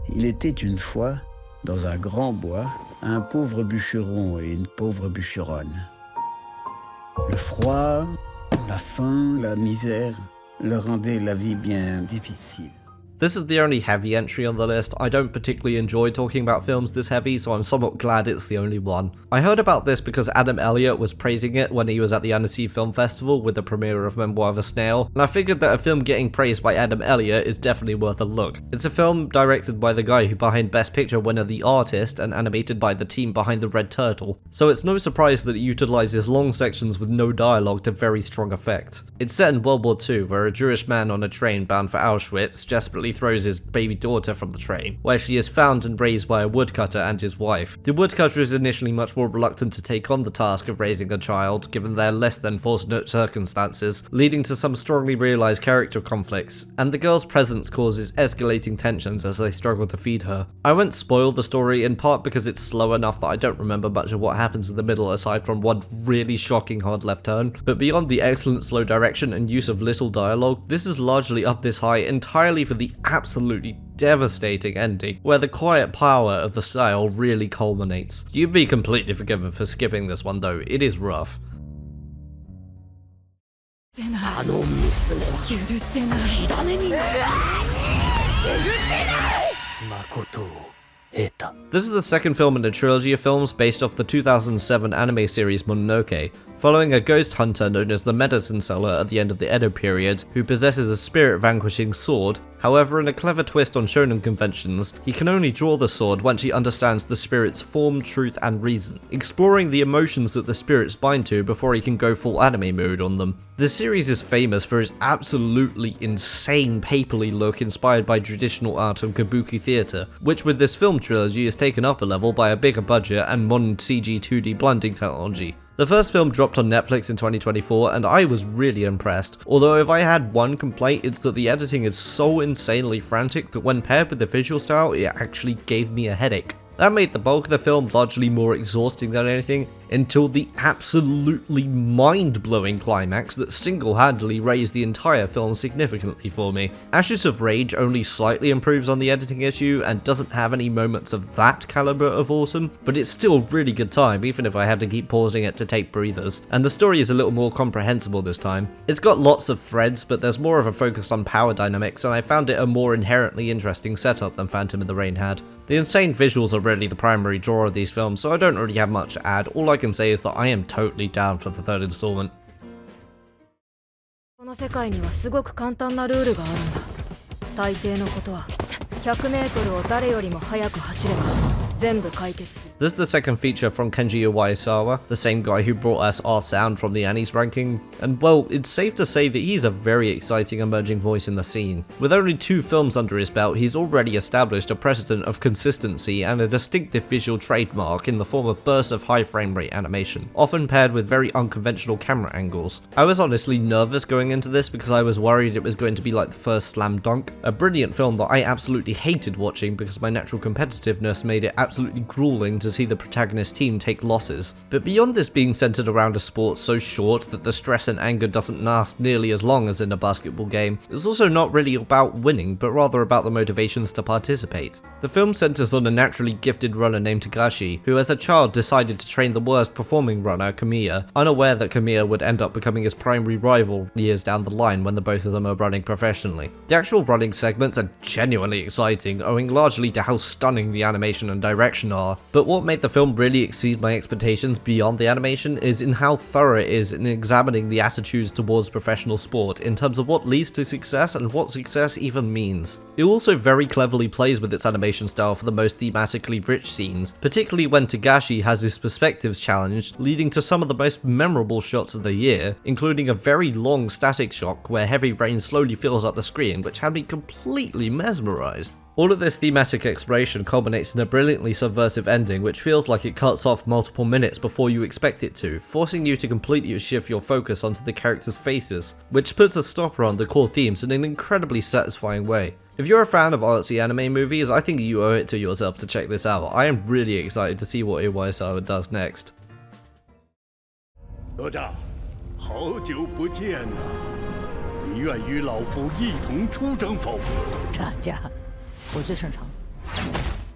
Il était une fois, dans un grand bois, un pauvre bûcheron et une pauvre bûcheronne. Le froid, la faim, la misère leur rendaient la vie bien difficile. This is the only heavy entry on the list. I don't particularly enjoy talking about films this heavy, so I'm somewhat glad it's the only one. I heard about this because Adam Elliott was praising it when he was at the Annecy Film Festival with the premiere of Memoir of a Snail, and I figured that a film getting praised by Adam Elliott is definitely worth a look. It's a film directed by the guy who behind Best Picture winner The Artist and animated by the team behind The Red Turtle, so it's no surprise that it utilizes long sections with no dialogue to very strong effect. It's set in World War II, where a Jewish man on a train bound for Auschwitz desperately throws his baby daughter from the train, where she is found and raised by a woodcutter and his wife. The woodcutter is initially much more reluctant to take on the task of raising a child, given their less than fortunate circumstances, leading to some strongly realized character conflicts, and the girl's presence causes escalating tensions as they struggle to feed her. I won't spoil the story, in part because it's slow enough that I don't remember much of what happens in the middle aside from one really shocking hard left turn, but beyond the excellent slow direction and use of little dialogue, this is largely up this high entirely for the absolutely devastating ending, where the quiet power of the style really culminates. You'd be completely forgiven for skipping this one though, it is rough. This is the second film in a trilogy of films based off the 2007 anime series Mononoke, following a ghost hunter known as the Medicine Seller at the end of the Edo period, who possesses a spirit-vanquishing sword. However, in a clever twist on shonen conventions, he can only draw the sword once he understands the spirit's form, truth, and reason, exploring the emotions that the spirits bind to before he can go full anime mode on them. The series is famous for its absolutely insane paperly look inspired by traditional art of kabuki theatre, which with this film trilogy is taken up a level by a bigger budget and modern CG 2D blending technology. The first film dropped on Netflix in 2024 and I was really impressed, although if I had one complaint it's that the editing is so insanely frantic that when paired with the visual style it actually gave me a headache. That made the bulk of the film largely more exhausting than anything, until the absolutely mind-blowing climax that single-handedly raised the entire film significantly for me. Ashes of Rage only slightly improves on the editing issue and doesn't have any moments of that caliber of awesome, but it's still a really good time even if I had to keep pausing it to take breathers, and the story is a little more comprehensible this time. It's got lots of threads, but there's more of a focus on power dynamics, and I found it a more inherently interesting setup than Phantom of the Rain had. The insane visuals are really the primary draw of these films, so I don't really have much to add. All I can say is that I am totally down for the third installment. この世界にはすごく簡単なルールがあるんだ。大抵のことは100メートルを誰よりも速く走れば全部解決する。 This is the second feature from Kenji Iwaisawa, the same guy who brought us our sound from the Annie's ranking, and well, it's safe to say that he's a very exciting emerging voice in the scene. With only 2 films under his belt, he's already established a precedent of consistency and a distinctive visual trademark in the form of bursts of high frame rate animation, often paired with very unconventional camera angles. I was honestly nervous going into this because I was worried it was going to be like the first Slam Dunk, a brilliant film that I absolutely hated watching because my natural competitiveness made it absolutely grueling to see the protagonist team take losses. But beyond this being centered around a sport so short that the stress and anger doesn't last nearly as long as in a basketball game, it's also not really about winning, but rather about the motivations to participate. The film centers on a naturally gifted runner named Tagashi, who as a child decided to train the worst performing runner, Kamiya, unaware that Kamiya would end up becoming his primary rival years down the line when the both of them are running professionally. The actual running segments are genuinely exciting, owing largely to how stunning the animation and direction are, but what made the film really exceed my expectations beyond the animation is in how thorough it is in examining the attitudes towards professional sport in terms of what leads to success and what success even means. It also very cleverly plays with its animation style for the most thematically rich scenes, particularly when Tagashi has his perspectives challenged, leading to some of the most memorable shots of the year, including a very long static shot where heavy rain slowly fills up the screen, which had me completely mesmerized. All of this thematic exploration culminates in a brilliantly subversive ending which feels like it cuts off multiple minutes before you expect it to, forcing you to completely shift your focus onto the characters' faces, which puts a stopper on the core themes in an incredibly satisfying way. If you're a fan of artsy anime movies, I think you owe it to yourself to check this out. I am really excited to see what Iwaisawa does next. 哪吒，好久不见呐！你愿与老夫一同出征否？战家，我最擅长。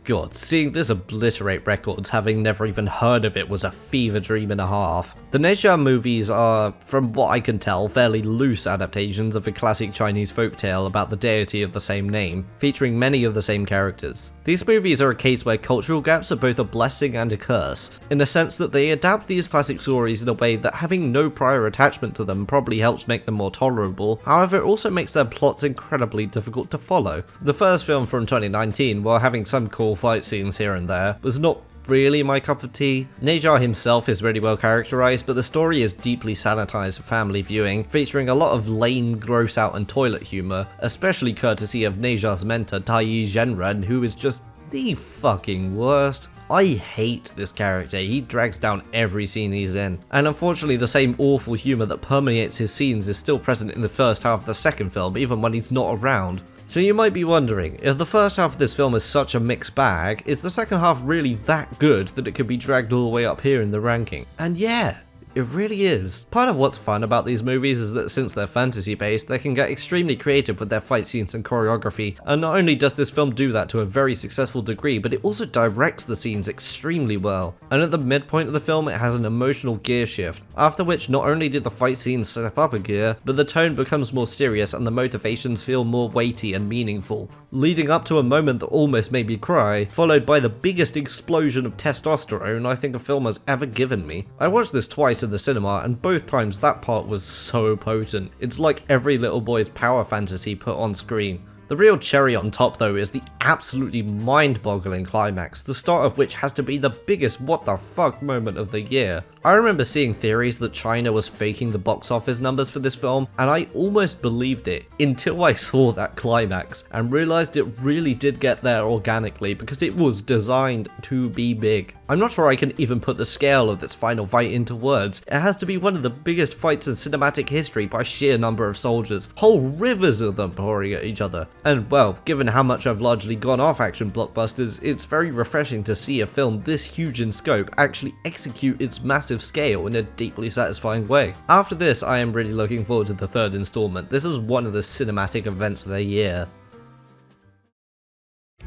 God, seeing this obliterate records, having never even heard of it, was a fever dream and a half. The Neja movies are, from what I can tell, fairly loose adaptations of a classic Chinese folktale about the deity of the same name, featuring many of the same characters. These movies are a case where cultural gaps are both a blessing and a curse, in the sense that they adapt these classic stories in a way that having no prior attachment to them probably helps make them more tolerable, however it also makes their plots incredibly difficult to follow. The first film from 2019, while having some cool fight scenes here and there, was not really my cup of tea. Neja himself is really well characterized, but the story is deeply sanitized for family viewing, featuring a lot of lame, gross out and toilet humor, especially courtesy of Neja's mentor Taiyi Zhenren, who is just the fucking worst. I hate this character, he drags down every scene he's in, and unfortunately the same awful humour that permeates his scenes is still present in the first half of the second film, even when he's not around. So you might be wondering, if the first half of this film is such a mixed bag, is the second half really that good that it could be dragged all the way up here in the ranking? And yeah, it really is. Part of what's fun about these movies is that since they're fantasy based, they can get extremely creative with their fight scenes and choreography, and not only does this film do that to a very successful degree, but it also directs the scenes extremely well. And at the midpoint of the film it has an emotional gear shift, after which not only do the fight scenes step up a gear, but the tone becomes more serious and the motivations feel more weighty and meaningful, leading up to a moment that almost made me cry, followed by the biggest explosion of testosterone I think a film has ever given me. I watched this twice in the cinema, and both times that part was so potent. It's like every little boy's power fantasy put on screen. The real cherry on top though is the absolutely mind-boggling climax, the start of which has to be the biggest what the fuck moment of the year. I remember seeing theories that China was faking the box office numbers for this film, and I almost believed it until I saw that climax and realized it really did get there organically because it was designed to be big. I'm not sure I can even put the scale of this final fight into words. It has to be one of the biggest fights in cinematic history by sheer number of soldiers, whole rivers of them pouring at each other. And well, given how much I've largely gone off action blockbusters, it's very refreshing to see a film this huge in scope actually execute its massive scale in a deeply satisfying way. After this, I am really looking forward to the third installment. This is one of the cinematic events of the year.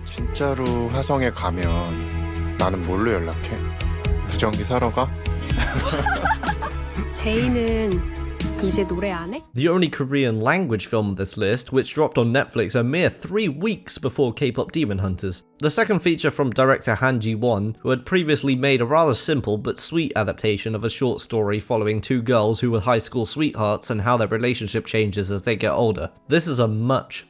진짜로 화성에 가면 나는 뭘로 연락해? 무전기 사러 가? 제이는 이제 노래 안 해? The only Korean language film on this list, which dropped on Netflix a mere 3 weeks before K-pop Demon Hunters. The second feature from director Han Ji-won, who had previously made a rather simple but sweet adaptation of a short story following two girls who were high school sweethearts and how their relationship changes as they get older. This is a much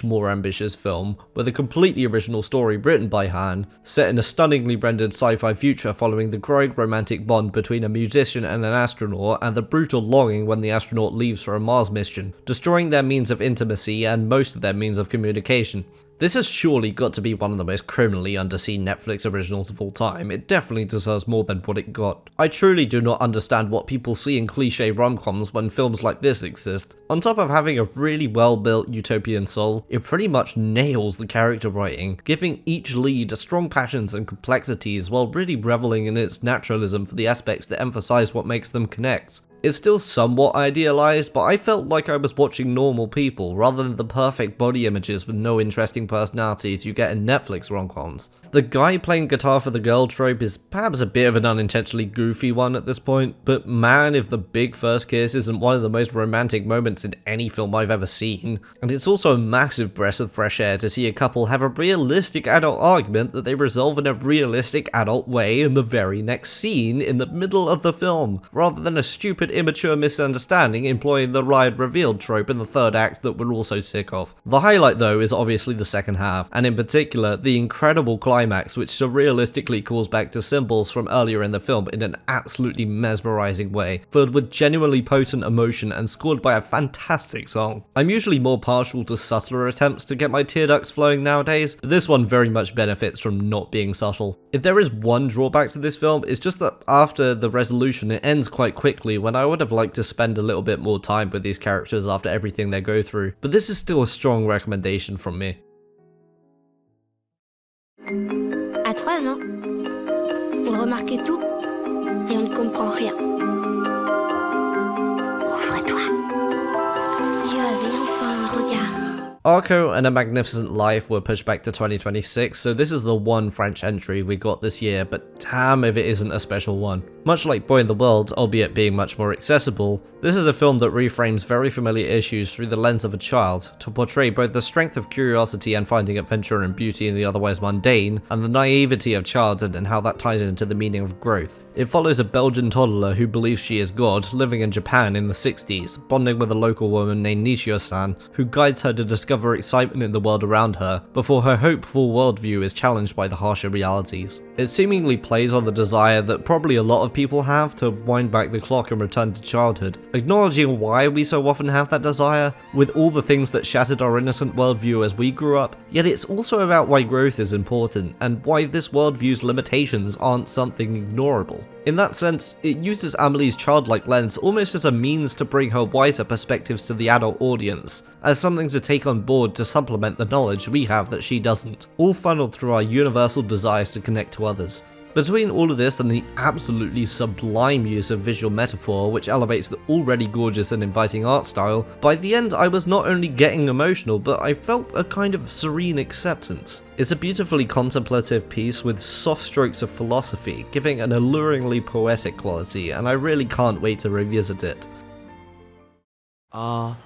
more ambitious film, with a completely original story written by Han, set in a stunningly rendered sci-fi future following the growing romantic bond between a musician and an astronaut and the brutal longing when the astronaut leaves for a Mars mission, destroying their means of intimacy and most of their means of communication. This has surely got to be one of the most criminally underseen Netflix originals of all time. It definitely deserves more than what it got. I truly do not understand what people see in cliché rom-coms when films like this exist. On top of having a really well-built utopian soul, it pretty much nails the character writing, giving each lead strong passions and complexities while really reveling in its naturalism for the aspects that emphasize what makes them connect. It's still somewhat idealized, but I felt like I was watching normal people rather than the perfect body images with no interesting personalities you get in Netflix rom-coms. The guy playing guitar for the girl trope is perhaps a bit of an unintentionally goofy one at this point, but man, if the big first kiss isn't one of the most romantic moments in any film I've ever seen. And it's also a massive breath of fresh air to see a couple have a realistic adult argument that they resolve in a realistic adult way in the very next scene in the middle of the film, rather than a stupid immature misunderstanding employing the Ride revealed trope in the third act that we're also sick of. The highlight though is obviously the second half, and in particular the incredible climax which surrealistically calls back to symbols from earlier in the film in an absolutely mesmerizing way, filled with genuinely potent emotion and scored by a fantastic song. I'm usually more partial to subtler attempts to get my tear ducts flowing nowadays, but this one very much benefits from not being subtle. If there is one drawback to this film, it's just that after the resolution it ends quite quickly when I would have liked to spend a little bit more time with these characters after everything they go through, but this is still a strong recommendation from me. À 3 ans, on remarque tout et on ne comprend rien. Ouvre-toi. Tu avais enfin un regard. Arco and A Magnificent Life were pushed back to 2026, so this is the one French entry we got this year, but damn if it isn't a special one. Much like Boy in the World, albeit being much more accessible, this is a film that reframes very familiar issues through the lens of a child, to portray both the strength of curiosity and finding adventure and beauty in the otherwise mundane, and the naivety of childhood and how that ties into the meaning of growth. It follows a Belgian toddler who believes she is God, living in Japan in the 60s, bonding with a local woman named Nishio-san, who guides her to discover excitement in the world around her, before her hopeful worldview is challenged by the harsher realities. It seemingly plays on the desire that probably a lot of people have to wind back the clock and return to childhood, acknowledging why we so often have that desire, with all the things that shattered our innocent worldview as we grew up, yet it's also about why growth is important, and why this worldview's limitations aren't something ignorable. In that sense, it uses Amelie's childlike lens almost as a means to bring her wiser perspectives to the adult audience, as something to take on board to supplement the knowledge we have that she doesn't, all funneled through our universal desires to connect to others. Between all of this and the absolutely sublime use of visual metaphor which elevates the already gorgeous and inviting art style, by the end I was not only getting emotional, but I felt a kind of serene acceptance. It's a beautifully contemplative piece with soft strokes of philosophy, giving an alluringly poetic quality, and I really can't wait to revisit it. Oh.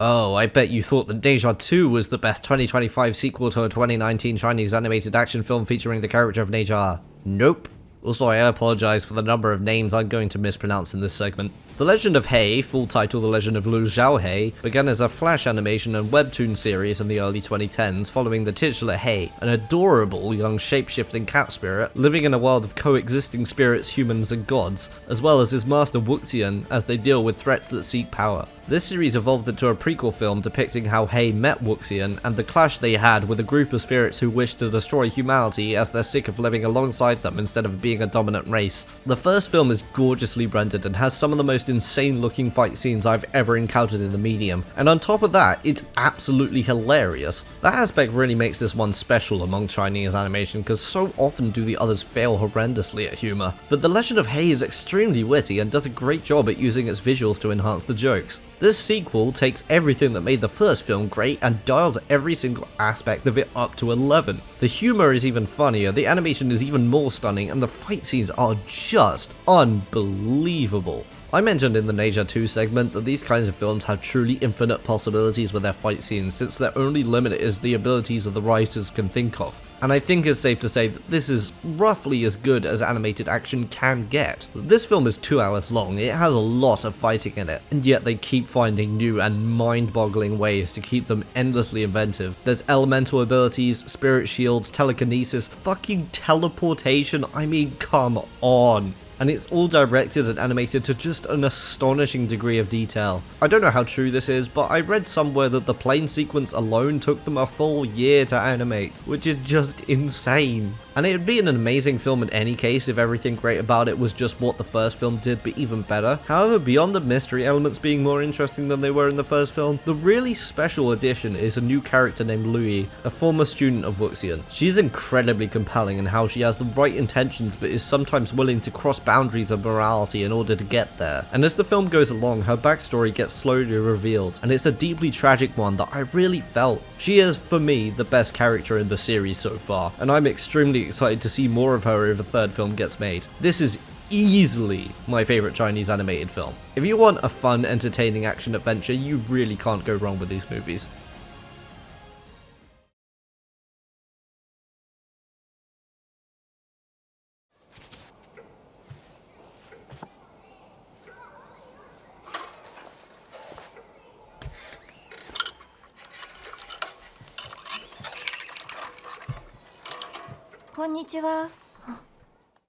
Oh, I bet you thought that Deja 2 was the best 2025 sequel to a 2019 Chinese animated action film featuring the character of Neja. Nope. Also, I apologize for the number of names I'm going to mispronounce in this segment. The Legend of Hei, full title The Legend of Lu Xiaohei, began as a flash animation and webtoon series in the early 2010s following the titular Hei, an adorable young shape-shifting cat spirit living in a world of coexisting spirits, humans and gods, as well as his master Wuxian as they deal with threats that seek power. This series evolved into a prequel film depicting how Hei met Wuxian and the clash they had with a group of spirits who wished to destroy humanity as they're sick of living alongside them instead of being a dominant race. The first film is gorgeously rendered and has some of the most insane looking fight scenes I've ever encountered in the medium, and on top of that, it's absolutely hilarious. That aspect really makes this one special among Chinese animation because so often do the others fail horrendously at humour. But The Legend of Hei is extremely witty and does a great job at using its visuals to enhance the jokes. This sequel takes everything that made the first film great and dials every single aspect of it up to 11. The humor is even funnier, the animation is even more stunning, and the fight scenes are just unbelievable. I mentioned in the Neja 2 segment that these kinds of films have truly infinite possibilities with their fight scenes since their only limit is the abilities of the writers can think of. And I think it's safe to say that this is roughly as good as animated action can get. This film is 2 hours long, it has a lot of fighting in it, and yet they keep finding new and mind-boggling ways to keep them endlessly inventive. There's elemental abilities, spirit shields, telekinesis, fucking teleportation, I mean, come on. And it's all directed and animated to just an astonishing degree of detail. I don't know how true this is, but I read somewhere that the plane sequence alone took them a full year to animate, which is just insane. And it would be an amazing film in any case if everything great about it was just what the first film did, but even better. However, beyond the mystery elements being more interesting than they were in the first film, the really special addition is a new character named Lui, a former student of Wuxian. She's incredibly compelling in how she has the right intentions but is sometimes willing to cross boundaries of morality in order to get there. And as the film goes along, her backstory gets slowly revealed, and it's a deeply tragic one that I really felt. She is, for me, the best character in the series so far, and I'm extremely excited to see more of her if a third film gets made. This is easily my favorite Chinese animated film. If you want a fun, entertaining action adventure, you really can't go wrong with these movies. Konnichiwa.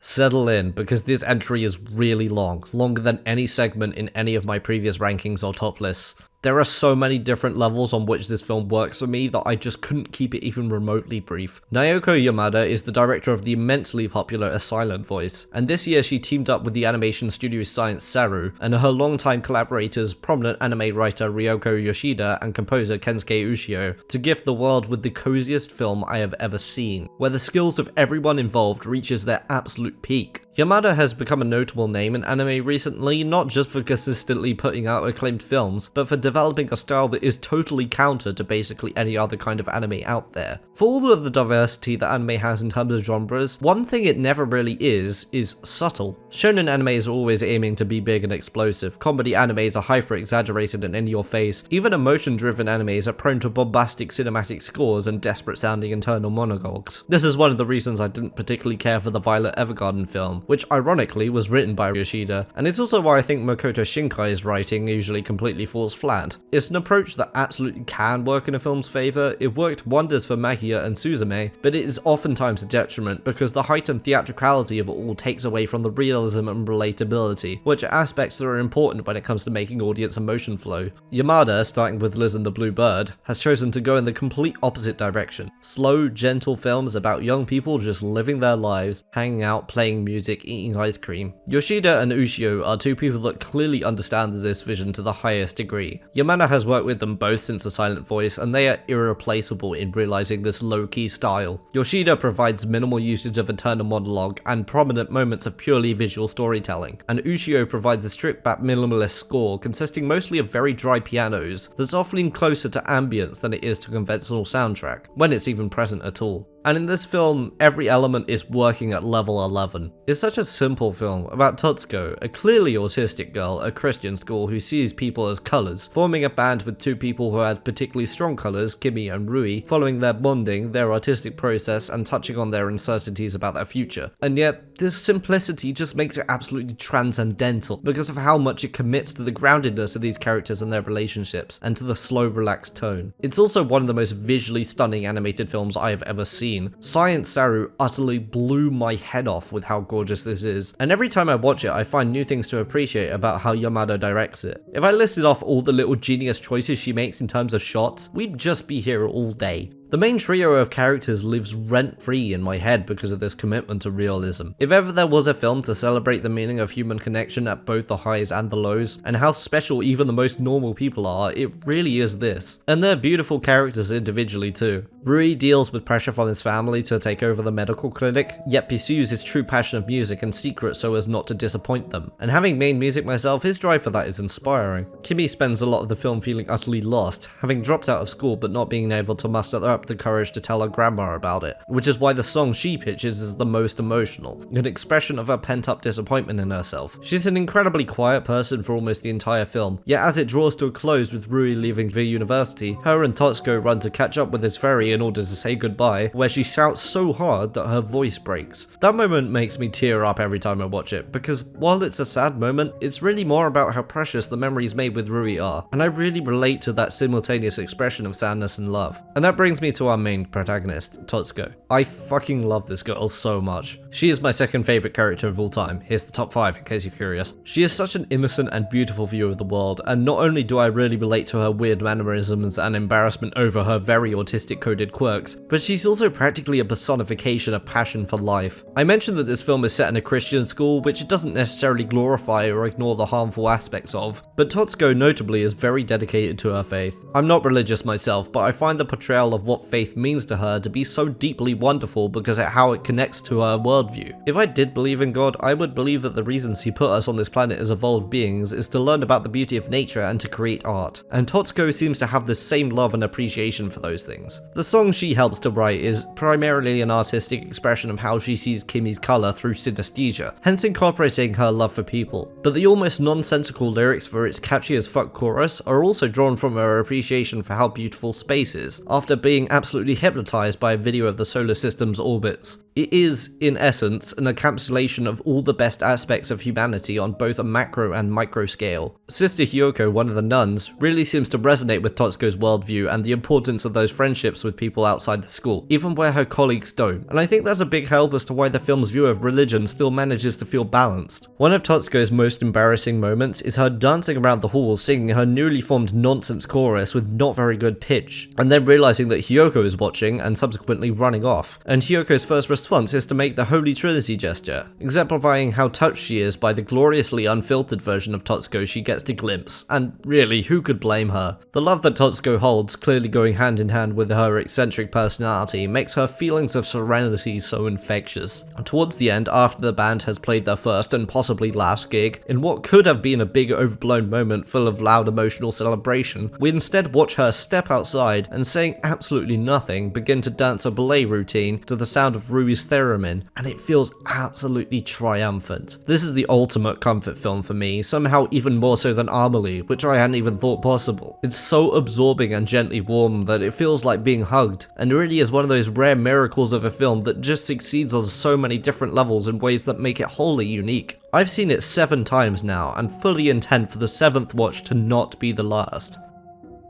Settle in, because this entry is really long, longer than any segment in any of my previous rankings or top lists. There are so many different levels on which this film works for me that I just couldn't keep it even remotely brief. Naoko Yamada is the director of the immensely popular A Silent Voice, and this year she teamed up with the animation studio Science Saru and her longtime collaborators, prominent anime writer Ryoko Yoshida and composer Kensuke Ushio, to gift the world with the coziest film I have ever seen, where the skills of everyone involved reaches their absolute peak. Yamada has become a notable name in anime recently, not just for consistently putting out acclaimed films, but for developing a style that is totally counter to basically any other kind of anime out there. For all of the diversity that anime has in terms of genres, one thing it never really is subtle. Shonen animes are always aiming to be big and explosive, comedy animes are hyper-exaggerated and in your face, even emotion-driven animes are prone to bombastic cinematic scores and desperate-sounding internal monologues. This is one of the reasons I didn't particularly care for the Violet Evergarden film, which ironically was written by Yoshida, and it's also why I think Makoto Shinkai's writing usually completely falls flat. It's an approach that absolutely can work in a film's favour, it worked wonders for Magia and Suzume, but it is oftentimes a detriment because the heightened theatricality of it all takes away from the realism and relatability, which are aspects that are important when it comes to making audience emotion flow. Yamada, starting with Liz and the Blue Bird, has chosen to go in the complete opposite direction. Slow, gentle films about young people just living their lives, hanging out, playing music, eating ice cream. Yoshida and Ushio are two people that clearly understand this vision to the highest degree. Yamada has worked with them both since A Silent Voice, and they are irreplaceable in realizing this low-key style. Yoshida provides minimal usage of internal monologue and prominent moments of purely visual storytelling, and Ushio provides a stripped-back minimalist score consisting mostly of very dry pianos that's often closer to ambience than it is to conventional soundtrack, when it's even present at all. And in this film, every element is working at level 11. It's such a simple film about Totsuko, a clearly autistic girl at Christian school who sees people as colours, forming a band with two people who had particularly strong colours, Kimi and Rui, following their bonding, their artistic process, and touching on their uncertainties about their future. And yet, this simplicity just makes it absolutely transcendental because of how much it commits to the groundedness of these characters and their relationships, and to the slow, relaxed tone. It's also one of the most visually stunning animated films I have ever seen. Science Saru utterly blew my head off with how gorgeous this is, and every time I watch it I find new things to appreciate about how Yamada directs it. If I listed off all the little genius choices she makes in terms of shots, we'd just be here all day. The main trio of characters lives rent-free in my head because of this commitment to realism. If ever there was a film to celebrate the meaning of human connection at both the highs and the lows, and how special even the most normal people are, it really is this. And they're beautiful characters individually too. Rui deals with pressure from his family to take over the medical clinic, yet pursues his true passion of music in secret so as not to disappoint them. And having made music myself, his drive for that is inspiring. Kimi spends a lot of the film feeling utterly lost, having dropped out of school but not being able to muster up the courage to tell her grandma about it, which is why the song she pitches is the most emotional, an expression of her pent-up disappointment in herself. She's an incredibly quiet person for almost the entire film, yet as it draws to a close with Rui leaving the university, her and Totsuko run to catch up with his ferry in order to say goodbye, where she shouts so hard that her voice breaks. That moment makes me tear up every time I watch it, because while it's a sad moment, it's really more about how precious the memories made with Rui are, and I really relate to that simultaneous expression of sadness and love. And that brings me to our main protagonist, Totsuko. I fucking love this girl so much. She is my second favourite character of all time. Here's the top 5 in case you're curious. She is such an innocent and beautiful view of the world, and not only do I really relate to her weird mannerisms and embarrassment over her very autistic coded quirks, but she's also practically a personification of passion for life. I mentioned that this film is set in a Christian school, which it doesn't necessarily glorify or ignore the harmful aspects of, but Totsuko notably is very dedicated to her faith. I'm not religious myself, but I find the portrayal of what faith means to her to be so deeply wonderful because of how it connects to her worldview. If I did believe in God, I would believe that the reasons he put us on this planet as evolved beings is to learn about the beauty of nature and to create art, and Totsuko seems to have the same love and appreciation for those things. The song she helps to write is primarily an artistic expression of how she sees Kimi's colour through synesthesia, hence incorporating her love for people. But the almost nonsensical lyrics for its catchy as fuck chorus are also drawn from her appreciation for how beautiful space is, after being absolutely hypnotized by a video of the solar system's orbits. It is, in essence, an encapsulation of all the best aspects of humanity on both a macro and micro scale. Sister Hiyoko, one of the nuns, really seems to resonate with Totsuko's worldview and the importance of those friendships with people outside the school, even where her colleagues don't, and I think that's a big help as to why the film's view of religion still manages to feel balanced. One of Totsuko's most embarrassing moments is her dancing around the hall singing her newly formed nonsense chorus with not very good pitch, and then realizing that Hiyoko is watching and subsequently running off, and Hiyoko's first response is to make the Holy Trinity gesture, exemplifying how touched she is by the gloriously unfiltered version of Totsuko she gets to glimpse, and really, who could blame her? The love that Totsuko holds, clearly going hand in hand with her eccentric personality, makes her feelings of serenity so infectious. And towards the end, after the band has played their first and possibly last gig, in what could have been a big overblown moment full of loud emotional celebration, we instead watch her step outside and, saying absolutely nothing, begin to dance a ballet routine to the sound of Rui's theremin, and it feels absolutely triumphant. This is the ultimate comfort film for me, somehow even more so than Amelie, which I hadn't even thought possible. It's so absorbing and gently warm that it feels like being hugged, and really is one of those rare miracles of a film that just succeeds on so many different levels in ways that make it wholly unique. I've seen it 7 times now, and fully intend for the 7th watch to not be the last.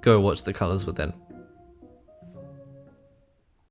Go watch The Colors Within.